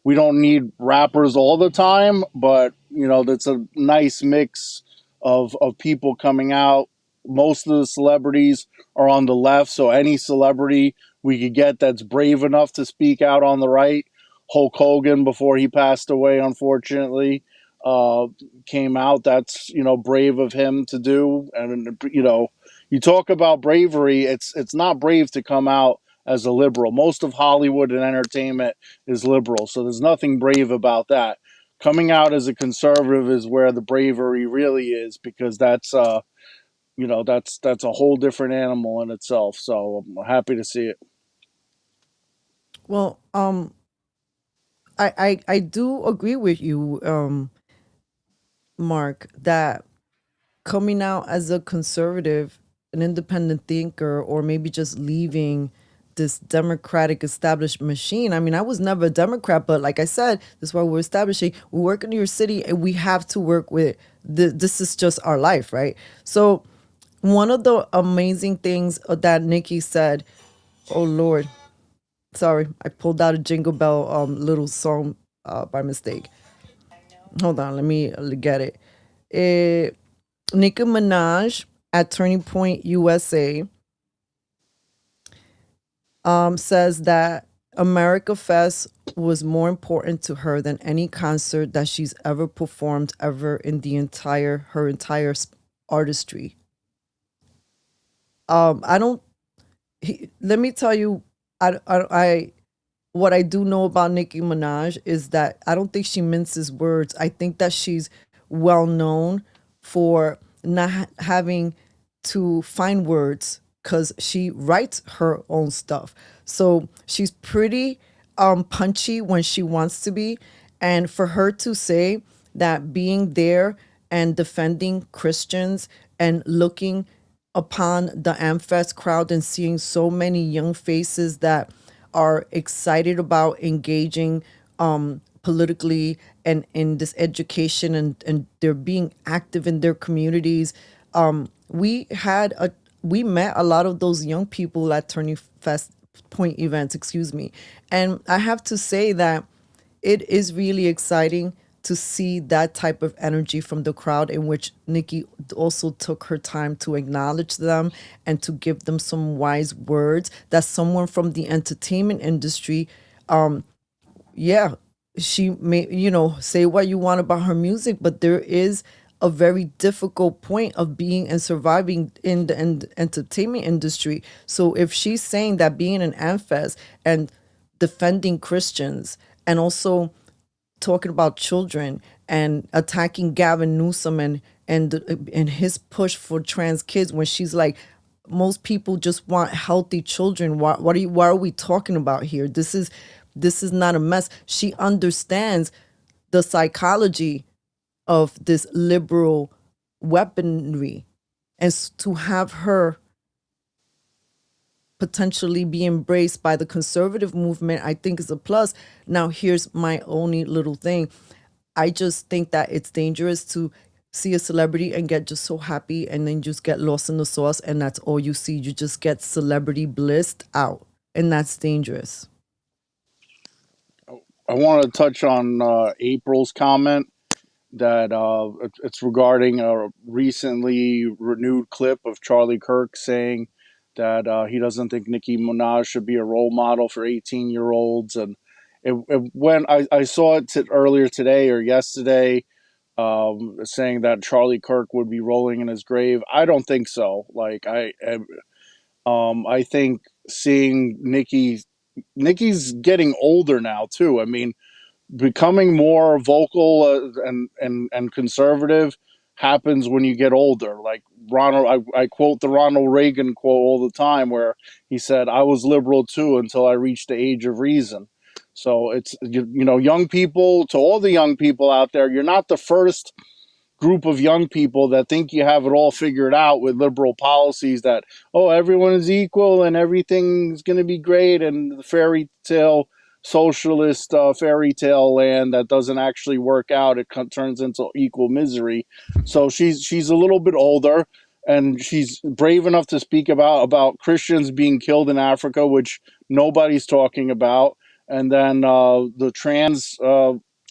We don't need rappers all the time, but that's a nice mix of people coming out. Most of the celebrities are on the left, so any celebrity we could get that's brave enough to speak out on the right. Hulk Hogan, before he passed away, unfortunately, uh, came out. That's brave of him to do. And you talk about bravery. It's not brave to come out as a liberal. Most of Hollywood and entertainment is liberal, so there's nothing brave about that. Coming out as a conservative is where the bravery really is, because that's a whole different animal in itself. So I'm happy to see it. Well, I do agree with you, Mark, that coming out as a conservative, an independent thinker, or maybe just leaving this democratic established machine. I mean, I was never a Democrat, but like I said, this is why we're establishing. We work in New York City, and we have to work with this is just our life, right? So one of the amazing things that Nicki said, oh Lord, sorry, I pulled out a Jingle Bell little song by mistake. Hold on, let me get it. Nicki Minaj at Turning Point USA says that AmericaFest was more important to her than any concert that she's ever performed ever in her entire artistry. I don't. Let me tell you, I what I do know about Nicki Minaj is that I don't think she minces words. I think that she's well known for not having to find words, because she writes her own stuff. So she's pretty punchy when she wants to be. And for her to say that being there and defending Christians and looking upon the AmFest crowd and seeing so many young faces that are excited about engaging politically and in this education, and they're being active in their communities. We met a lot of those young people at Turning Point events, excuse me. And I have to say that it is really exciting to see that type of energy from the crowd, in which Nicki also took her time to acknowledge them and to give them some wise words that someone from the entertainment industry, yeah, she may, say what you want about her music, but there is a very difficult point of being and surviving in the entertainment industry. So if she's saying that being an AmFest and defending Christians and also talking about children and attacking Gavin Newsom and his push for trans kids, when she's like, most people just want healthy children. Why are we talking about here? This is not a mess. She understands the psychology of this liberal weaponry, and to have her potentially be embraced by the conservative movement, I think is a plus. Now, here's my only little thing. I just think that it's dangerous to see a celebrity and get just so happy and then just get lost in the sauce, and that's all you see. You just get celebrity blissed out, and that's dangerous. I want to touch on April's comment that it's regarding a recently renewed clip of Charlie Kirk saying that he doesn't think Nicki Minaj should be a role model for 18-year-olds. And when I saw it earlier today or yesterday, saying that Charlie Kirk would be rolling in his grave. I don't think so. Like I think seeing Nicki's getting older now too. I mean, becoming more vocal and conservative happens when you get older. Like I quote the Ronald Reagan quote all the time, where he said, "I was liberal too until I reached the age of reason." So it's young people, to all the young people out there, you're not the first group of young people that think you have it all figured out with liberal policies that, oh, everyone is equal and everything's going to be great, and the fairy tale socialist fairy tale land that doesn't actually work out. It turns into equal misery. So she's a little bit older, and she's brave enough to speak about Christians being killed in Africa, which nobody's talking about. And then the trans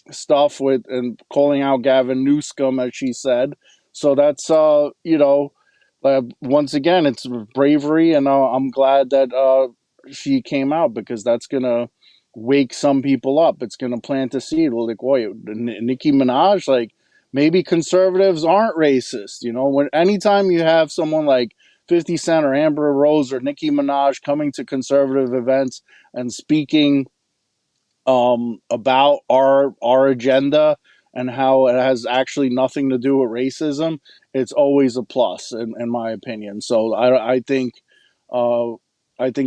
stuff with and calling out Gavin Newsom, as she said. So that's once again, it's bravery, and I'm glad that she came out, because that's gonna wake some people up. It's gonna plant a seed. Like, boy, Nicki Minaj, like, maybe conservatives aren't racist. When anytime you have someone like 50 Cent or Amber Rose or Nicki Minaj coming to conservative events and speaking about our agenda and how it has actually nothing to do with racism, it's always a plus in my opinion. So I think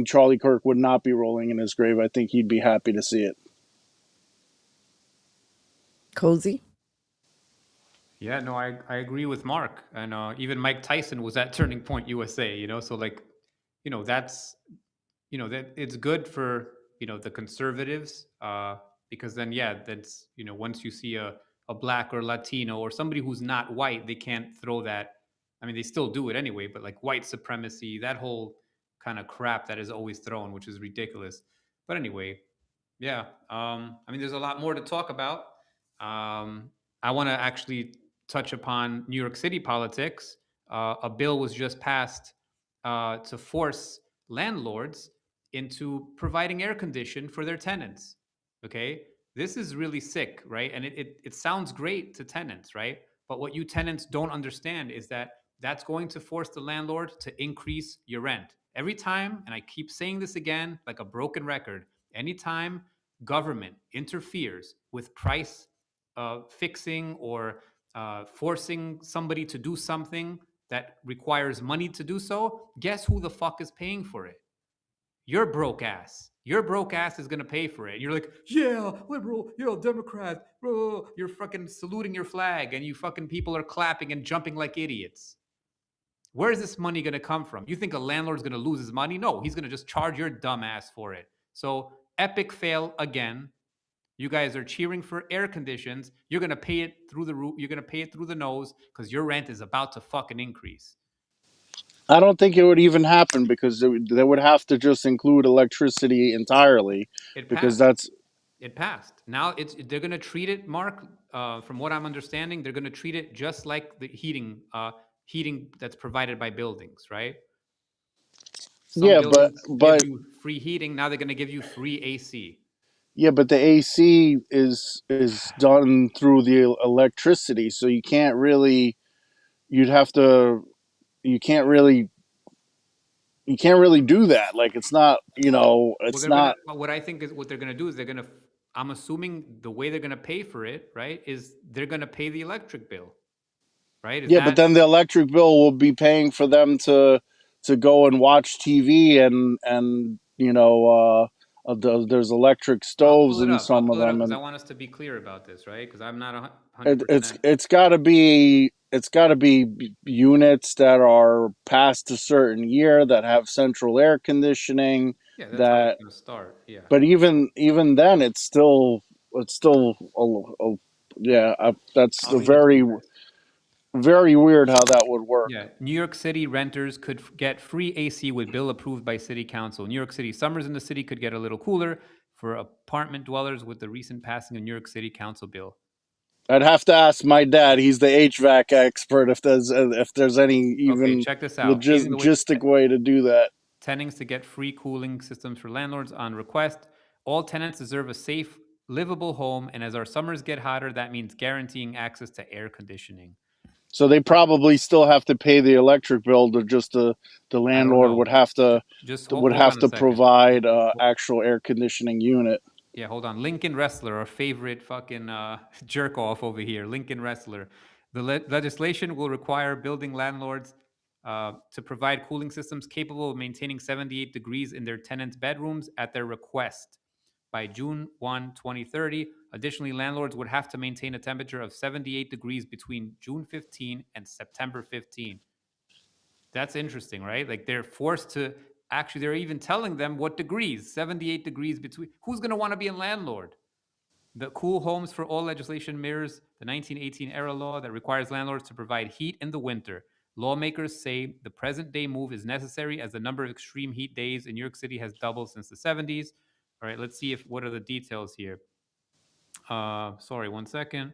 Charlie Kirk would not be rolling in his grave. I think he'd be happy to see it. Cozy? Yeah, no, I agree with Mark. And even Mike Tyson was at Turning Point USA, so like, that's, that it's good for, the conservatives, because then, yeah, that's, once you see a black or Latino or somebody who's not white, they can't throw that. I mean, they still do it anyway, but like white supremacy, that whole kind of crap that is always thrown, which is ridiculous. But anyway, yeah. I mean, there's a lot more to talk about. I want to actually touch upon New York City politics. A bill was just passed to force landlords into providing air condition for their tenants. Okay, this is really sick, right? And it sounds great to tenants, right? But what you tenants don't understand is that that's going to force the landlord to increase your rent every time. And I keep saying this again, like a broken record. Anytime government interferes with price fixing or forcing somebody to do something that requires money to do so, guess who the fuck is paying for it? Your broke ass. Your broke ass is gonna pay for it. And you're like, yeah, liberal, Democrat. You're fucking saluting your flag, and you fucking people are clapping and jumping like idiots. Where is this money gonna come from? You think a landlord's gonna lose his money? No, he's gonna just charge your dumb ass for it. So epic fail again. You guys are cheering for air conditions. You're gonna pay it through the roof. You're gonna pay it through the nose because your rent is about to fucking increase. I don't think it would even happen, because they would have to just include electricity entirely. It passed. Now they're going to treat it, Mark. From what I'm understanding, they're going to treat it just like the heating that's provided by buildings, right? Some yeah, buildings but give you free heating. Now they're going to give you free AC. Yeah, but the AC is done through the electricity, so you can't really. You'd have to. You can't really. You can't really do that. Like it's not. It's not. What I think is what they're gonna do is they're gonna. I'm assuming the way they're gonna pay for it, right, is they're gonna pay the electric bill, right? Is Yeah, but that then the electric bill will be paying for them to go and watch TV and there's electric I'll stoves pull it in up. I'll some of pull it up them, because I and want us to be clear about this, right? Because I'm not 100 it's percent. it's got to be units that are past a certain year that have central air conditioning. Yeah, that's how it's That, gonna start. Yeah. but even then, it's still yeah. That's I'll a read it to very you guys. very weird how that would work. Yeah, New York City renters could get free AC with bill approved by City Council. New York City summers in the city could get a little cooler for apartment dwellers with the recent passing of New York City Council bill. I'd have to ask my dad. He's the HVAC expert. If there's any Okay, even check this out. Paving the way logistic way to do that. tenants to get free cooling systems for landlords on request. All tenants deserve a safe, livable home, and as our summers get hotter, that means guaranteeing access to air conditioning. So they probably still have to pay the electric bill. To just the I don't landlord know. would have to Just would hold have on a to second. provide actual air conditioning unit. Yeah, hold on. Lincoln Wrestler, our favorite fucking jerk off over here. Lincoln Wrestler. The legislation will require building landlords to provide cooling systems capable of maintaining 78 degrees in their tenants' bedrooms at their request by June 1, 2030. Additionally, landlords would have to maintain a temperature of 78 degrees between June 15 and September 15. That's interesting, right? Like they're forced to actually, they're even telling them what degrees, 78 degrees between. Who's going to want to be a landlord? The Cool Homes for All legislation mirrors the 1918 era law that requires landlords to provide heat in the winter. Lawmakers say the present day move is necessary as the number of extreme heat days in New York City has doubled since the 70s. All right, let's see if what are the details here. Sorry, 1 second.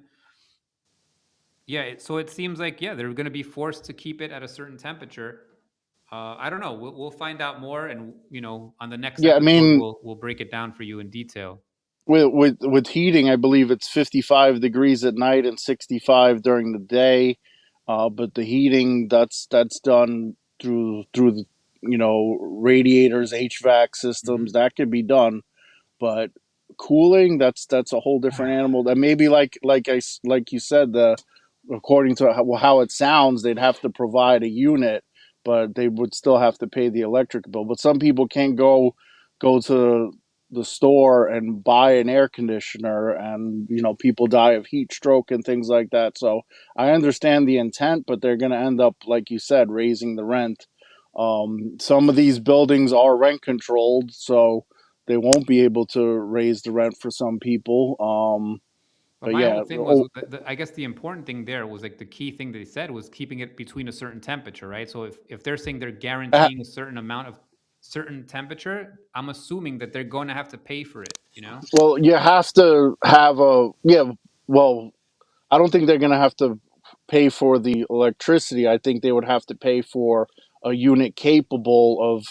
Yeah, so it seems like they're going to be forced to keep it at a certain temperature. I don't know. We'll find out more, and on the next Yeah, I episode, mean, we'll break it down for you in detail. with heating, I believe it's 55 degrees at night and 65 during the day. But the heating that's done through the radiators, HVAC systems. That could be done, but cooling, that's a whole different animal. That maybe like you said, the according to how it sounds, they'd have to provide a unit, but they would still have to pay the electric bill. But some people can't go to the store and buy an air conditioner, and people die of heat stroke and things like that. So I understand the intent, but they're going to end up, like you said, raising the rent. Some of these buildings are rent controlled, so they won't be able to raise the rent for some people. But But my yeah, whole thing was, I guess the important thing there was like the key thing they said was keeping it between a certain temperature, right? So if they're saying they're guaranteeing a certain amount of certain temperature, I'm assuming that they're going to have to pay for it. well, you have to have a yeah. Well, I don't think they're going to have to pay for the electricity. I think they would have to pay for a unit capable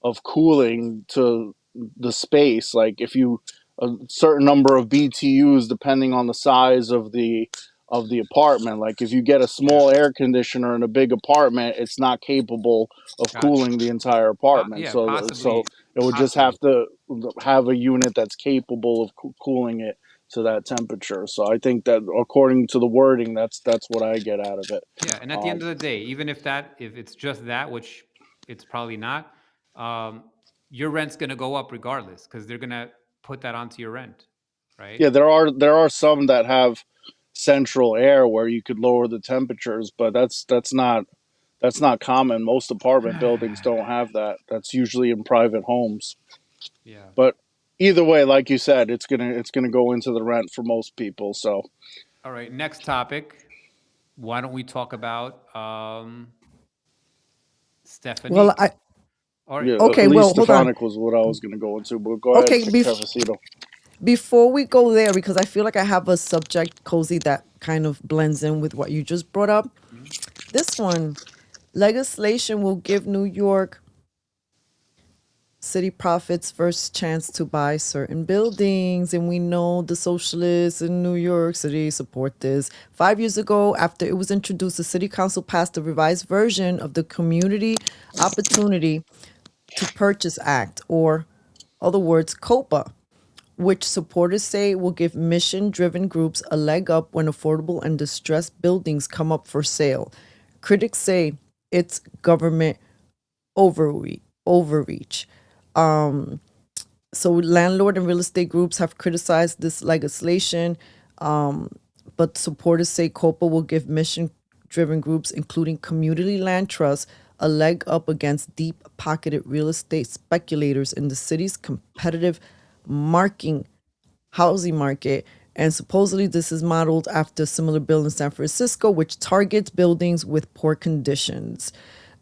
of cooling to the space. Like if you a certain number of BTUs depending on the size of the apartment. Like if you get a Yeah, small air conditioner in a big apartment, it's not capable of gotcha. cooling the entire apartment. Yeah, So possibly, it would just have possibly. to have a unit that's capable of cooling it to that temperature. So I think that according to the wording, that's what I get out of it. Yeah, and at the Um, end of the day, even if it's just that, which it's probably not, um, your rent's going to go up regardless because they're going to put that onto your rent, right? yeah, there are some that have central air where you could lower the temperatures, but that's not common. Most apartment buildings don't have that. That's usually in private homes. Yeah. But either way, like you said, it's gonna go into the rent for most people. So All right, next topic. Why don't we talk about Well, Stephanie? I All right. yeah, at okay. least Well, hold on. Stefanik was what I was gonna go into. But go ahead, Okay, Cafecito. before we go there, because I feel like I have a subject, Cozy, that kind of blends in with what you just brought up. This one, legislation will give New York city profits first chance to buy certain buildings, and we know the socialists in New York City support this. 5 years ago, after it was introduced, the city council passed a revised version of the Community Opportunity to Purchase Act, or other words, COPA, which supporters say will give mission-driven groups a leg up when affordable and distressed buildings come up for sale. Critics say it's government overreach. So landlord and real estate groups have criticized this legislation, but supporters say COPA will give mission-driven groups, including community land trusts, a leg up against deep-pocketed real estate speculators in the city's competitive housing market. And supposedly this is modeled after a similar bill in San Francisco, which targets buildings with poor conditions.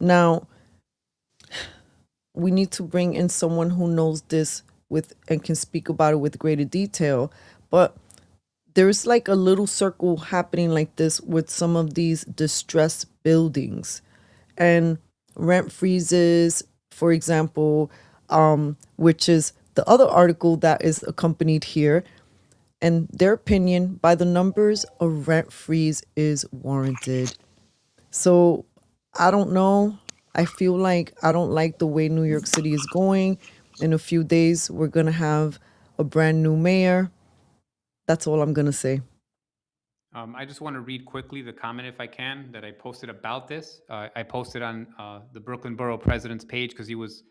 Now, we need to bring in someone who knows this and can speak about it with greater detail. But there's like a little circle happening like this with some of these distressed buildings and rent freezes, for example, which is the other article that is accompanied here. And their opinion, by the numbers, a rent freeze is warranted. So I don't know. I feel like I don't like the way New York City is going. In a few days, we're going to have a brand new mayor. That's all I'm going to say. I just want to read quickly the comment, if I can, that I posted about this. I posted on the Brooklyn Borough President's page because he was,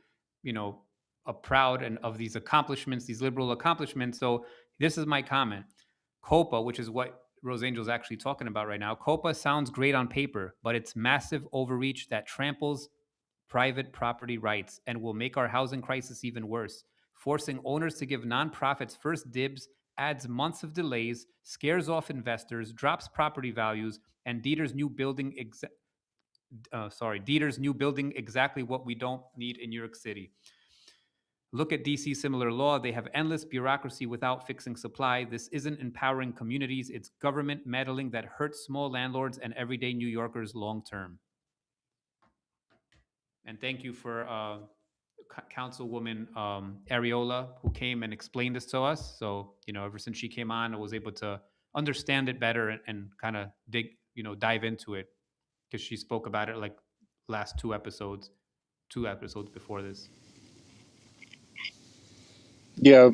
proud and of these accomplishments, these liberal accomplishments. So this is my comment. COPA, which is what Rose Angel's actually talking about right now. COPA sounds great on paper, but it's massive overreach that tramples private property rights and will make our housing crisis even worse. Forcing owners to give nonprofits first dibs adds months of delays, scares off investors, drops property values, and Dieter's new building exactly what we don't need in New York City. Look at DC similar law. They have endless bureaucracy without fixing supply. This isn't empowering communities. It's government meddling that hurts small landlords and everyday New Yorkers long term. And thank you for Councilwoman Ariola, who came and explained this to us. So, ever since she came on, I was able to understand it better and kind of dive into it, because she spoke about it like last two episodes before this. Yeah,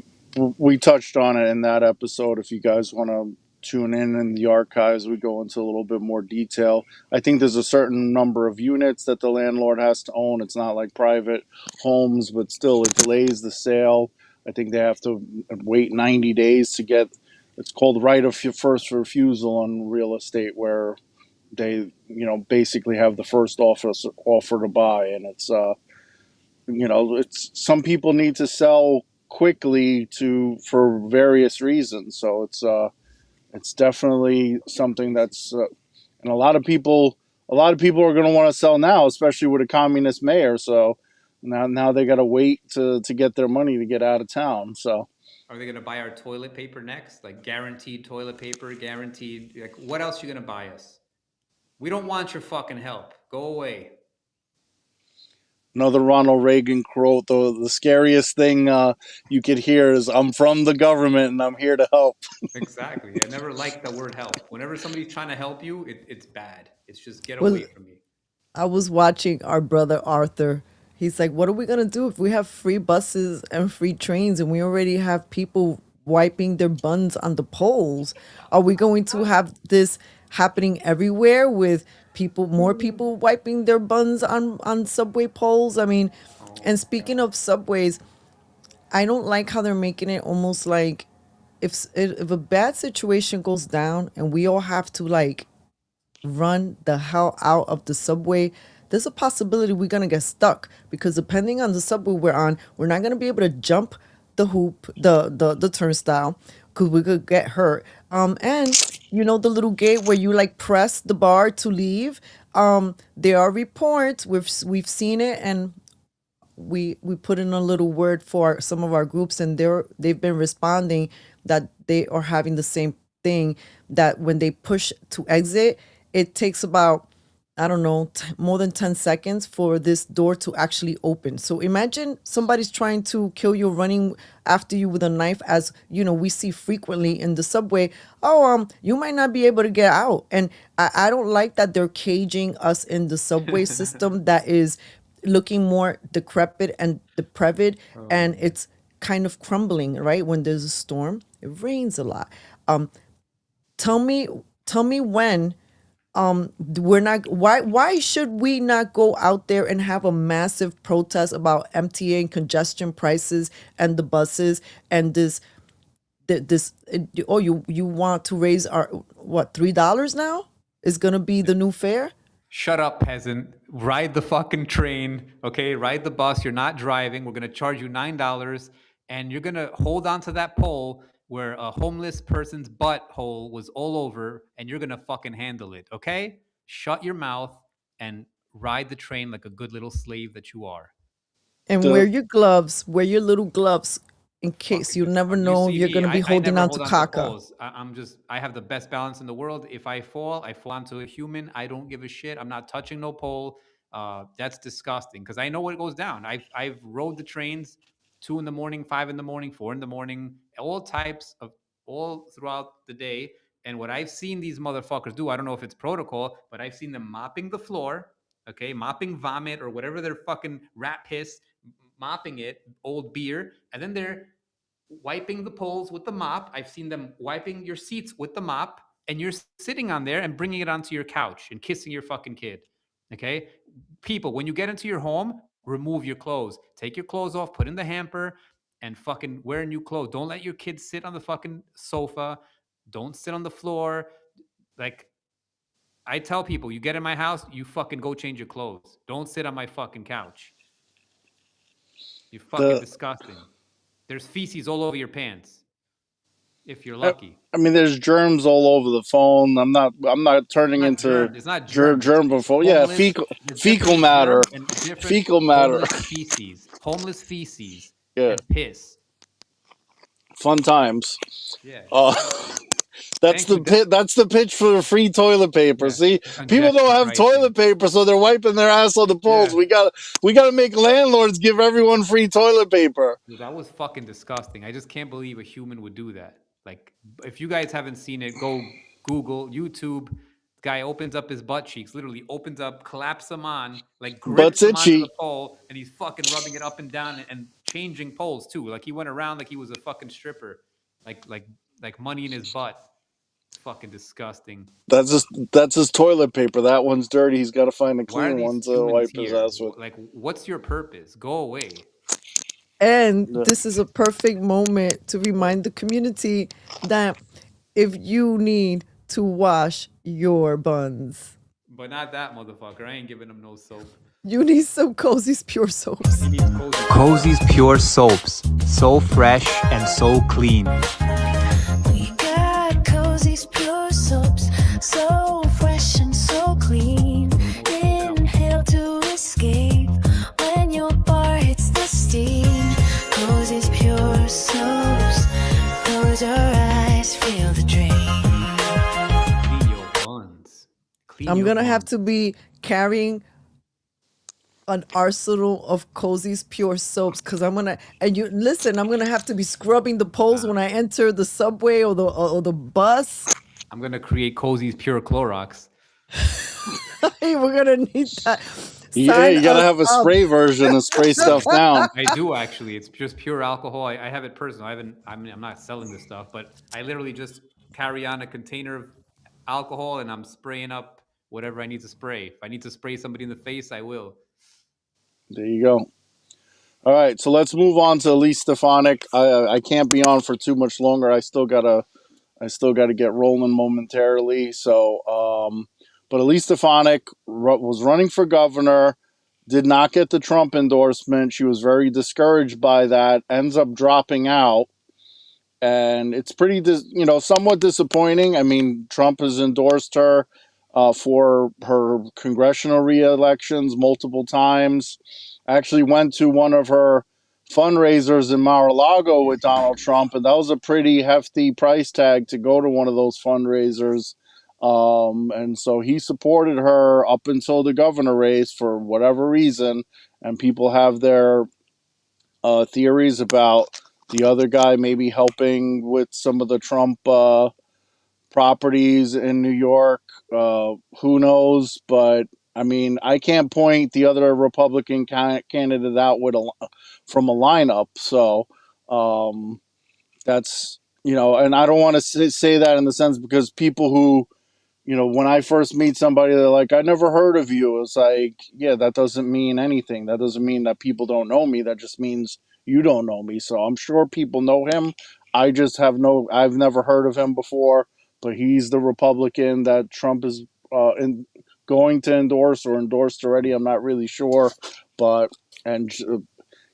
we touched on it in that episode. If you guys want to tune in the archives, we go into a little bit more detail. I think there's a certain number of units that the landlord has to own. It's not like private homes, but still it delays the sale. I think they have to wait 90 days to get, it's called right of first refusal on real estate, where they, basically have the first offer to buy. And it's, it's, some people need to sell quickly for various reasons. So it's definitely something that's, and a lot of people are going to want to sell now, especially with a communist mayor. So now they got to wait to get their money to get out of town. So are they going to buy our toilet paper next? Like guaranteed toilet paper, guaranteed. Like, what else are you going to buy us? We don't want your fucking help. Go away. Another Ronald Reagan quote, though, the scariest thing you could hear is, "I'm from the government and I'm here to help." Exactly. I never liked the word help. Whenever somebody's trying to help you, it's bad. It's just get away from me. I was watching our brother Arthur. He's like, what are we going to do if we have free buses and free trains and we already have people wiping their buns on the poles? Are we going to have this happening everywhere with more people wiping their buns on subway poles? I mean, and speaking of subways, I don't like how they're making it almost like if a bad situation goes down and we all have to like run the hell out of the subway, there's a possibility we're going to get stuck, because depending on the subway we're on, we're not going to be able to jump the hoop, the turnstile, because we could get hurt. And the little gate where you like press the bar to leave, there are reports, we've seen it, and we put in a little word for some of our groups, and they've been responding that they are having the same thing, that when they push to exit, it takes about I don't know, more than 10 seconds for this door to actually open. So imagine somebody's trying to kill you, running after you with a knife, as you know, we see frequently in the subway. Oh, you might not be able to get out. And I don't like that they're caging us in the subway system that is looking more decrepit and depraved, and it's kind of crumbling, right? When there's a storm, it rains a lot. Tell me when we're not, why should we not go out there and have a massive protest about MTA and congestion prices and the buses and this oh, you want to raise our what, $3 now is gonna be the new fare? Shut up, peasant. Ride the fucking train, okay? Ride the bus. You're not driving. We're going to charge you $9, and you're going to hold on to that pole where a homeless person's butthole was all over, and you're going to fucking handle it, okay? Shut your mouth and ride the train like a good little slave that you are. And wear your gloves, wear your little gloves, in case you never know if you're going to be holding on to caca. I have the best balance in the world. If I fall onto a human. I don't give a shit. I'm not touching no pole. That's disgusting because I know what goes down. I've rode the trains 2 in the morning, 5 in the morning, 4 in the morning, all types of, all throughout the day. And what I've seen these motherfuckers do, I don't know if it's protocol, but I've seen them mopping the floor, okay, mopping vomit or whatever their fucking rat piss, mopping it, old beer, and then they're wiping the poles with the mop. I've seen them wiping your seats with the mop, and you're sitting on there and bringing it onto your couch and kissing your fucking kid. Okay? People, when you get into your home, remove your clothes. Take your clothes off, put in the hamper, and fucking wear new clothes. Don't let your kids sit on the fucking sofa. Don't sit on the floor. Like, I tell people, you get in my house, you fucking go change your clothes. Don't sit on my fucking couch. You're fucking disgusting. There's feces all over your pants. If you're lucky. I mean, there's germs all over the phone. I'm not turning into it's not germ. Germ before. Yeah, fecal matter. Fecal matter. Homeless feces. Yeah. And piss. Fun times. Yeah. That's the pitch for the free toilet paper. Yeah. See, people don't have toilet paper, so they're wiping their ass on the poles. Yeah. We gotta make landlords give everyone free toilet paper. Dude, that was fucking disgusting. I just can't believe a human would do that. Like, if you guys haven't seen it, go Google, YouTube. Guy opens up his butt cheeks, literally opens up, claps them on, like grips him onto the pole, and he's fucking rubbing it up and down and changing poles too. Like he went around like he was a fucking stripper, like money in his butt. It's fucking disgusting. That's his toilet paper. That one's dirty. He's got to find a clean one to wipe his ass with. Like, what's your purpose? Go away. And this is a perfect moment to remind the community that if you need to wash your buns, but not that motherfucker. I ain't giving him no soap. You need some Cozy's Pure Soaps. Cozy's Pure Soaps. So fresh and so clean. We got Cozy's Pure Soaps. So fresh and so clean. Inhale to escape when your bar hits the steam. Cozy's Pure Soaps. Close your eyes, feel the drain. Clean your buns. I'm going to have to be carrying an arsenal of Cozy's Pure Soaps because I'm going to, and you listen, I'm going to have to be scrubbing the poles when I enter the subway or the bus. I'm going to create Cozy's Pure Clorox. Hey, we're going to need that. Yeah, you gotta have a spray version to spray stuff down. I do actually. It's just pure alcohol. I have it personal. I'm not selling this stuff, but I literally just carry on a container of alcohol and I'm spraying up whatever I need to spray. If I need to spray somebody in the face, I will. There you go. All right, so let's move on to Elise Stefanik. I can't be on for too much longer. I still gotta get rolling momentarily. So, but Elise Stefanik was running for governor, did not get the Trump endorsement. She was very discouraged by that, ends up dropping out. And it's pretty, somewhat disappointing. I mean, Trump has endorsed her for her congressional re-elections multiple times. Actually went to one of her fundraisers in Mar-a-Lago with Donald Trump, and that was a pretty hefty price tag to go to one of those fundraisers. And so he supported her up until the governor race for whatever reason. And people have their theories about the other guy maybe helping with some of the Trump properties in New York. Who knows? But I mean, I can't point the other Republican candidate out from a lineup. So that's, and I don't want to say that in the sense because people who, when I first meet somebody, they're like, I never heard of you. It's like, yeah, that doesn't mean anything. That doesn't mean that people don't know me. That just means you don't know me. So I'm sure people know him. I've never heard of him before, but he's the Republican that Trump is going to endorse or endorsed already. I'm not really sure, but, and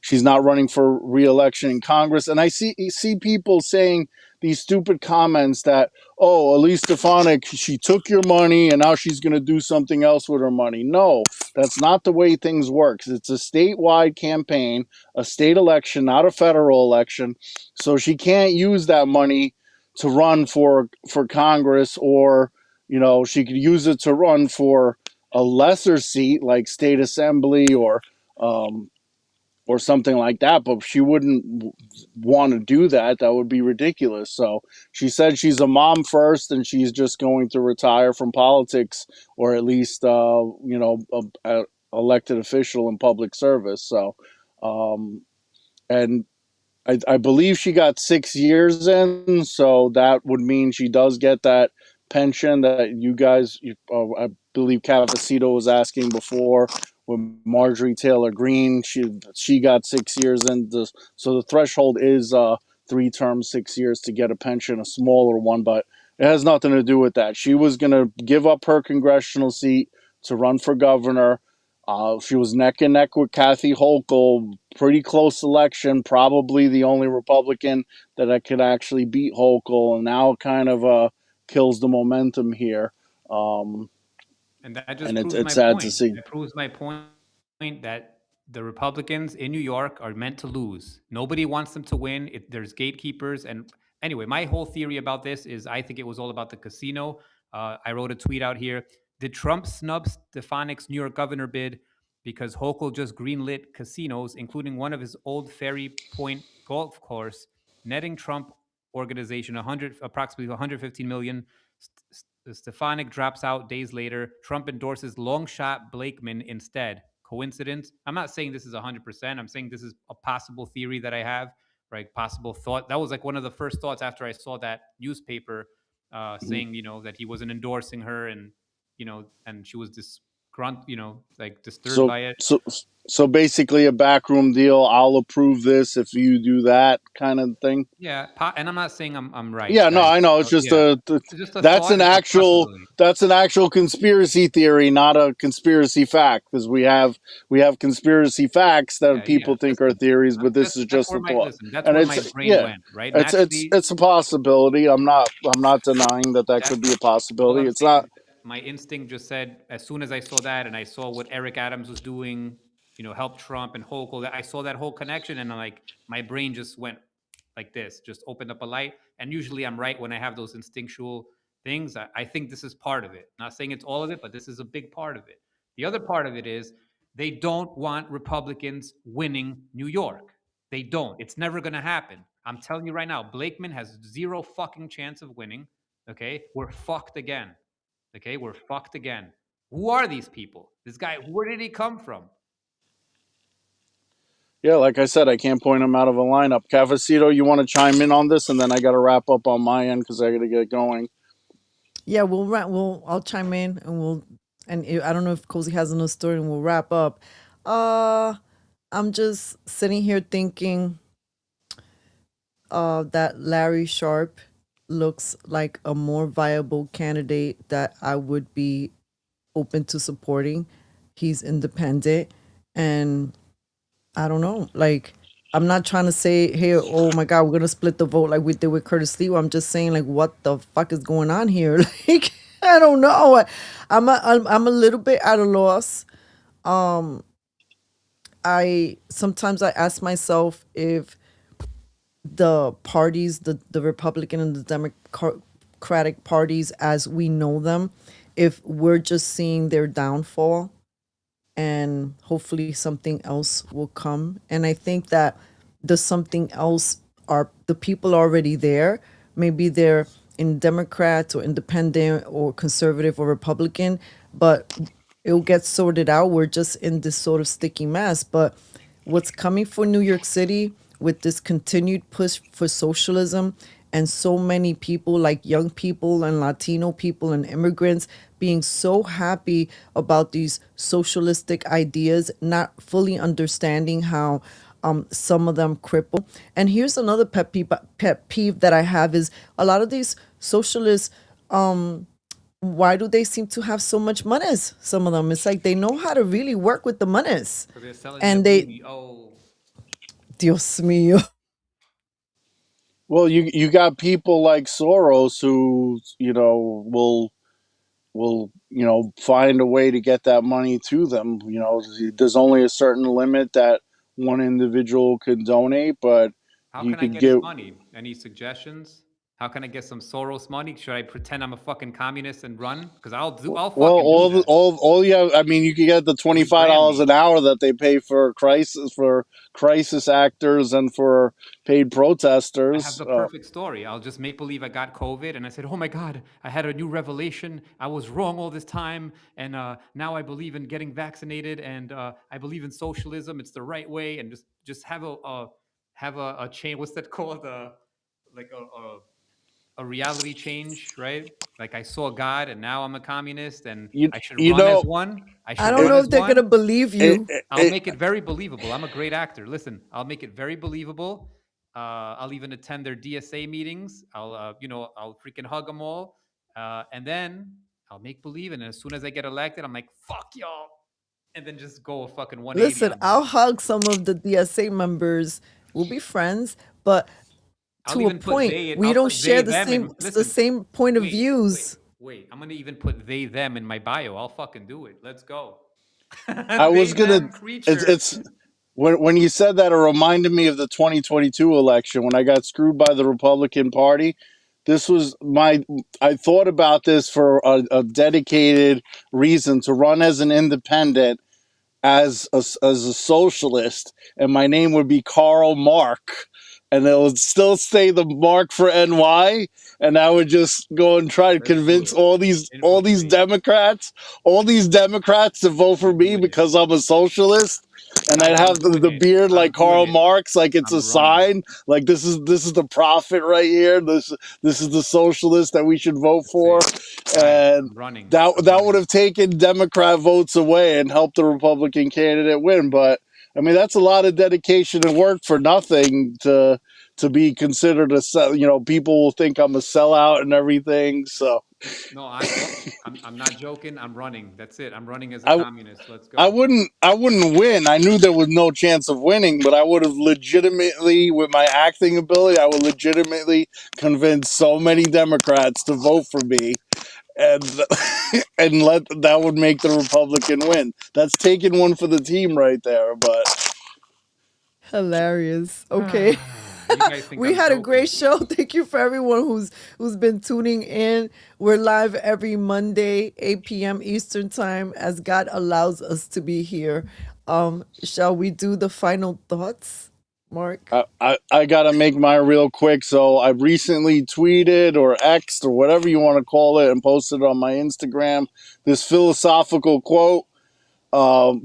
she's not running for re-election in Congress. And I see people saying these stupid comments that, oh, Elise Stefanik, she took your money and now she's going to do something else with her money. No, that's not the way things work. It's a statewide campaign, a state election, not a federal election. So she can't use that money to run for Congress, or, she could use it to run for a lesser seat like state assembly or something like that, but she wouldn't want to do that. That would be ridiculous. So she said she's a mom first, and she's just going to retire from politics, or at least, a elected official in public service. So, and I believe she got 6 years in, so that would mean she does get that pension that you guys, I believe Cafecito was asking before with Marjorie Taylor Greene. She got 6 years in, so the threshold is 3 terms, 6 years to get a pension, a smaller one, but it has nothing to do with that. She was going to give up her congressional seat to run for governor. She was neck and neck with Kathy Hochul, pretty close election, probably the only Republican that I could actually beat Hochul, and now it kind of kills the momentum here. And that just proves it's my sad point. to see. It proves my point that the Republicans in New York are meant to lose. Nobody wants them to win. There's gatekeepers. And anyway, my whole theory about this is I think it was all about the casino. I wrote a tweet out here. Did Trump snub Stefanik's New York governor bid because Hochul just greenlit casinos, including one of his old Ferry Point golf course, netting Trump organization approximately 115 million? Stefanik drops out days later. Trump endorses long shot Blakeman instead. Coincidence? I'm not saying this is 100%. I'm saying this is a possible theory that I have, right? Possible thought. That was like one of the first thoughts after I saw that newspaper saying, that he wasn't endorsing her, and, and she was like disturbed So, by it. so basically a backroom deal. I'll approve this if you do that kind of thing. Yeah, and I'm not saying I'm right, Yeah, no, guys. I know. It's just Yeah, it's just a that's thought. an It's a actual possibility. that's an actual conspiracy theory, not a conspiracy fact. Because we have conspiracy facts that Yeah. people think are Listen, theories, but this is that's just where a thought. that's And where it's my brain yeah, went, right? it's Naturally, it's a possibility. I'm not denying that that could be a all possibility. I'm It's saying is not. that my instinct just said, as soon as I saw that and I saw what Eric Adams was doing, help Trump and Hochul, that I saw that whole connection, and my brain just went like this, just opened up a light. And usually I'm right when I have those instinctual things. I think this is part of it. Not saying it's all of it, but this is a big part of it. The other part of it is they don't want Republicans winning New York. They don't. It's never going to happen. I'm telling you right now, Blakeman has zero fucking chance of winning. Okay, we're fucked again. Okay, we're fucked again. Who are these people? This guy, where did he come from? Yeah, like I said, I can't point him out of a lineup. Cafecito, you want to chime in on this, and then I got to wrap up on my end because I got to get going. Yeah, I'll chime in I don't know if Cozy has another story, and we'll wrap up. I'm just sitting here thinking that Larry Sharp looks like a more viable candidate that I would be open to supporting. He's independent, and I don't know, like, I'm not trying to say, hey, oh my God, we're gonna split the vote like we did with Curtis Lee. I'm just saying, like, what the fuck is going on here? Like, I don't know. I'm a little bit at a loss. Sometimes I ask myself if the parties, the Republican and the Democratic parties as we know them if we're just seeing their downfall, and hopefully something else will come. And I think that the something else are the people already there. Maybe they're in Democrats or independent or conservative or Republican, but it'll get sorted out. We're just in this sort of sticky mess. But what's coming for New York City with this continued push for socialism, and so many people like young people and Latino people and immigrants being so happy about these socialistic ideas, not fully understanding how some of them cripple. And here's another pet peeve that I have is a lot of these socialists, why do they seem to have so much monies? Some of them, it's like they know how to really work with the monies. So they're selling And their they, baby. Oh, Dios mío. Well, you got people like Soros who, will find a way to get that money to them. There's only a certain limit that one individual can donate, but how you can I could get his get money? Any suggestions? How can I get some Soros money? Should I pretend I'm a fucking communist and run? Because I'll well, fucking do that. all you have. I mean, you can get the $25 an hour that they pay for crisis actors and for paid I protesters. have the perfect story. I'll just make believe I got COVID and I said, oh my God, I had a new revelation. I was wrong all this time. And now I believe in getting vaccinated, and I believe in socialism. It's the right way. And just have a chain. What's that called? Like a reality change, right? Like I saw God and now I'm a communist and You I should you run as know one. I I should don't run know as if they're gonna one. believe it, you. I'll make it very believable. I'm a great actor. Listen, I'll make it very believable. I'll even attend their DSA meetings. I'll freaking hug them all. And then I'll make believe. And as soon as I get elected, I'm like, fuck y'all. And then just go a fucking 180 Listen, on them. I'll hug some of the DSA members. We'll be friends, but I'll to a even put point, they, we I'll don't put share they, the them same in. Listen, point of wait, wait, views. wait. I'm going to even put they, them in my bio. I'll fucking do it. Let's go. I They, was gonna. them creature. It's when you said that, it reminded me of the 2022 election when I got screwed by the Republican Party. This was I thought about this for a dedicated reason to run as an independent, as a socialist, and my name would be Karl Mark, and it would still stay the Mark for NY, and I would just go and try to Let's do convince it. all these Infiltrate. Democrats to vote for We're me doing it. because I'm a socialist. And I'd Guys, I'm have doing the it. beard I'm like doing Karl it. Marx, like it's a I'm running. sign, like this is the prophet right here. This is the socialist that we should vote That's for, it. Guys, and I'm running. that I'm that would running. have taken Democrat votes away and helped the Republican candidate win. But I mean, that's a lot of dedication and work for nothing to be considered a sell. People will think I'm a sellout and everything. So No, I'm not joking. I'm running. That's it. I'm running as a I communist. Let's I go. wouldn't win. I knew there was no chance of winning, but I would have legitimately, with my acting ability, I would legitimately convince so many Democrats to vote for me, and and that would make the Republican win. That's taking one for the team right there. But Hilarious. Okay. You guys think We I'm had a joking? great show. Thank you for everyone who's been tuning in. We're live every Monday, 8 p.m. Eastern time, as God allows us to be here. Shall we do the final thoughts, Mark? I gotta make mine real quick. So I recently tweeted or X'd or whatever you want to call it and posted on my Instagram this philosophical quote.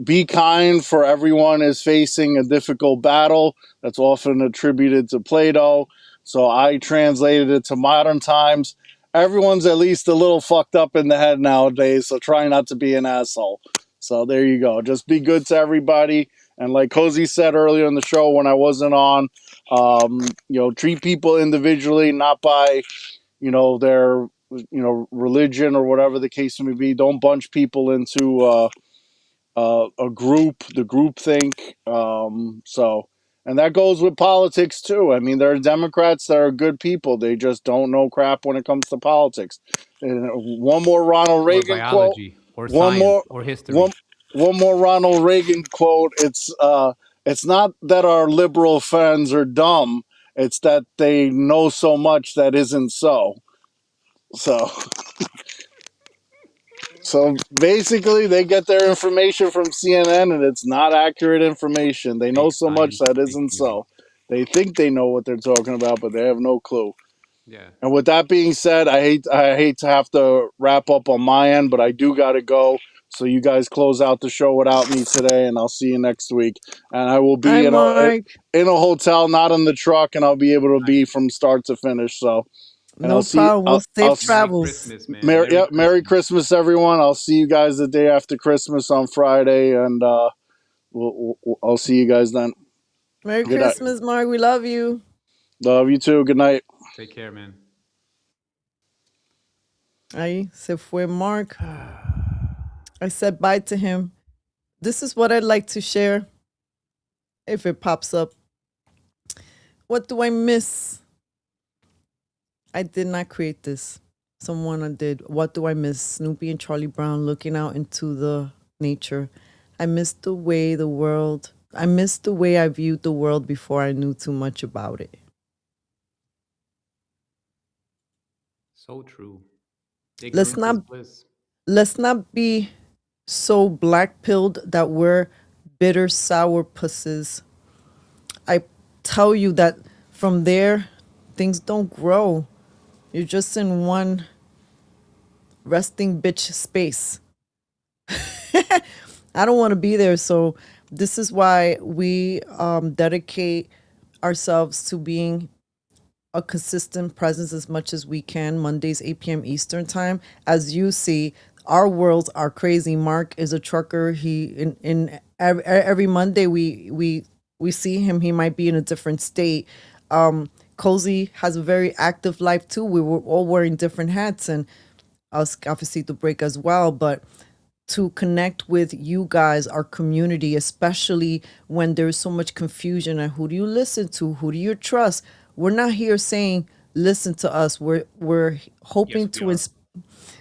Be kind, for everyone is facing a difficult battle. That's often attributed to Plato. So I translated it to modern times. Everyone's at least a little fucked up in the head nowadays, so try not to be an asshole. So there you go. Just be good to everybody. And like Cozy said earlier in the show when I wasn't on, treat people individually, not by, their, religion or whatever the case may be. Don't bunch people into a group, the group think. And that goes with politics too. I mean, there are Democrats that are good people. They just don't know crap when it comes to politics. And one more Ronald Or Reagan quote. biology, or One science, more, or history. one, one more Ronald Reagan quote. It's not that our liberal friends are dumb. It's that they know so much that isn't so. So basically, they get their information from CNN, and it's not accurate information. They know Fake so much science, that fake isn't news. so. They think they know what they're talking about, but they have no clue. Yeah. And with that being said, I hate to have to wrap up on my end, but I do got to go. So you guys close out the show without me today, and I'll see you next week. And I will Hi, be Mark. in a hotel, not in the truck, and I'll be able to be from start to finish. So, and No problem. We'll safe Merry travels. Christmas, man. Merry Merry Christmas. Christmas, everyone. I'll see you guys the day after Christmas on Friday, and I'll see you guys then. Merry Good night. Christmas, Mark. We love you. Love you too. Good night. Take care, man. Ahí se fue Mark. I said bye to him. This is what I'd like to share if it pops up. What do I miss? I did not create this. Someone did. What do I miss? Snoopy and Charlie Brown looking out into the nature. I miss the way I viewed the world before I knew too much about it. So true. Let's Ignorance is not bliss. let's not be so black-pilled that we're bitter sour pusses. I tell you that from there, things don't grow. You're just in one resting bitch space. I don't want to be there. So this is why we dedicate ourselves to being a consistent presence as much as we can. Mondays, 8 p.m. Eastern time. As you see, our worlds are crazy. Mark is a trucker. He in every Monday we see him. He might be in a different state. Cozy has a very active life too. We were all wearing different hats, and us Cafecito Break as well. But to connect with you guys, our community, especially when there's so much confusion and who do you listen to, who do you trust? We're not here saying listen to us. We're hoping Yes,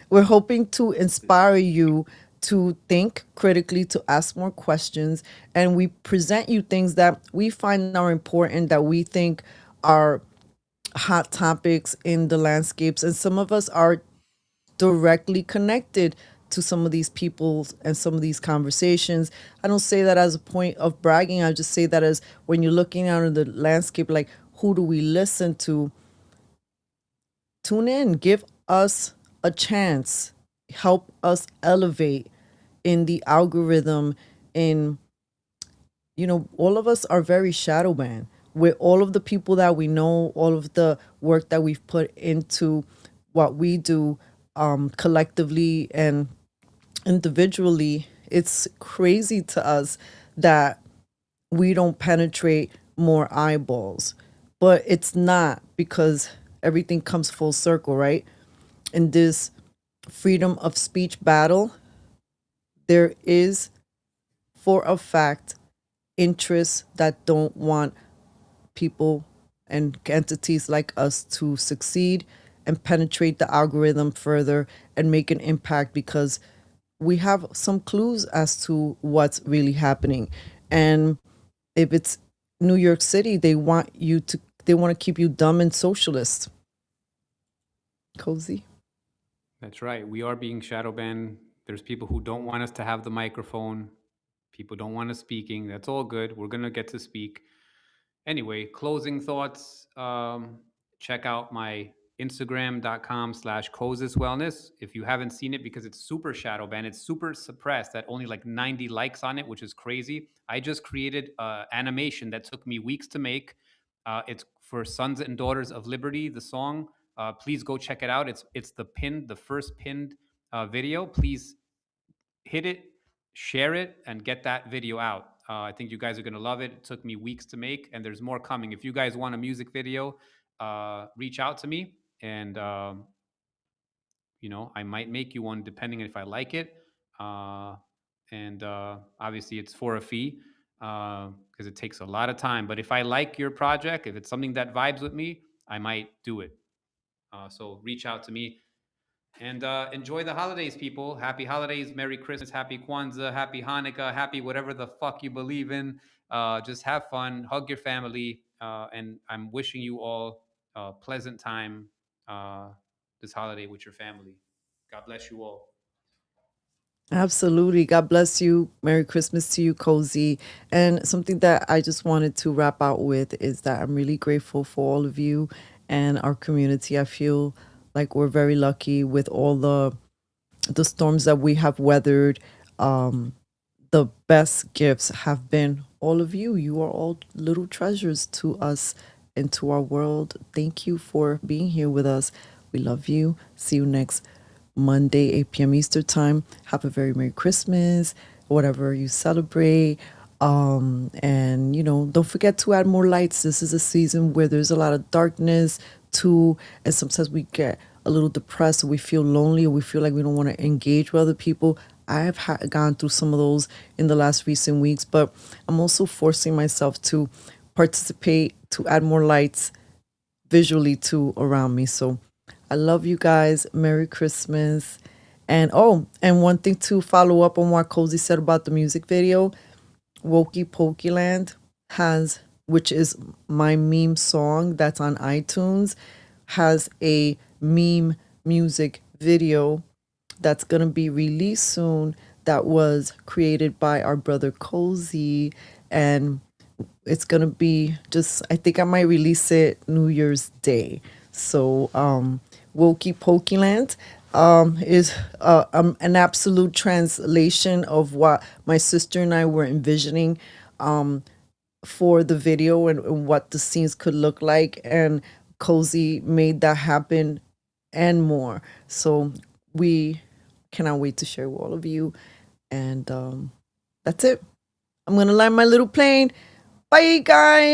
we're hoping to inspire you to think critically, to ask more questions, and we present you things that we find are important, that we think are hot topics in the landscapes, and some of us are directly connected to some of these people and some of these conversations. I don't say that as a point of bragging. I just say that as when you're looking out in the landscape, like, who do we listen to? Tune in, give us a chance, help us elevate in the algorithm. In, all of us are very shadow banned. With all of the people that we know, all of the work that we've put into what we do, collectively and individually, it's crazy to us that we don't penetrate more eyeballs. But it's not, because everything comes full circle, right? In this freedom of speech battle, there is, for a fact, interests that don't want people and entities like us to succeed and penetrate the algorithm further and make an impact, because we have some clues as to what's really happening. And if it's New York City, they want to keep you dumb and socialist. Cozy. That's right. We are being shadow banned. There's people who don't want us to have the microphone. People don't want us speaking. That's all good. We're going to get to speak. Anyway, closing thoughts. Check out my Instagram.com/Kozis Wellness. If you haven't seen it, because it's super shadow banned, it's super suppressed, at only like 90 likes on it, which is crazy. I just created an animation that took me weeks to make. It's for Sons and Daughters of Liberty, the song. Please go check it out. It's the first pinned video. Please hit it, share it, and get that video out. I think you guys are going to love it. It took me weeks to make, and there's more coming. If you guys want a music video, reach out to me, and I might make you one depending if I like it. And obviously, it's for a fee because it takes a lot of time. But if I like your project, if it's something that vibes with me, I might do it. So reach out to me. And enjoy the holidays, people. Happy holidays, Merry Christmas, Happy Kwanzaa, Happy Hanukkah, happy whatever the fuck you believe in. Just have fun, hug your family, and I'm wishing you all a pleasant time this holiday with your family. God bless you all. Absolutely. God bless you. Merry Christmas to you, Cozy. And something that I just wanted to wrap out with is that I'm really grateful for all of you and our community. I feel like we're very lucky with all the storms that we have weathered. The best gifts have been all of you. You are all little treasures to us and to our world. Thank you for being here with us. We love you. See you next Monday, 8 p.m. Eastern time. Have a very Merry Christmas, whatever you celebrate. And don't forget to add more lights. This is a season where there's a lot of darkness too, and sometimes we get a little depressed, or we feel lonely, or we feel like we don't want to engage with other people. I have gone through some of those in the last recent weeks, but I'm also forcing myself to participate, to add more lights visually too around me. So I love you guys. Merry Christmas. And one thing to follow up on what Cozy said about the music video, Wokey Pokey Land has, which is my meme song that's on iTunes, has a meme music video that's going to be released soon that was created by our brother Cozy. And it's going to be I think I might release it New Year's Day. So Wokey Pokey Land is an absolute translation of what my sister and I were envisioning for the video and what the scenes could look like. And Cozy made that happen and more. So we cannot wait to share with all of you. And that's it. I'm going to land my little plane. Bye, guys.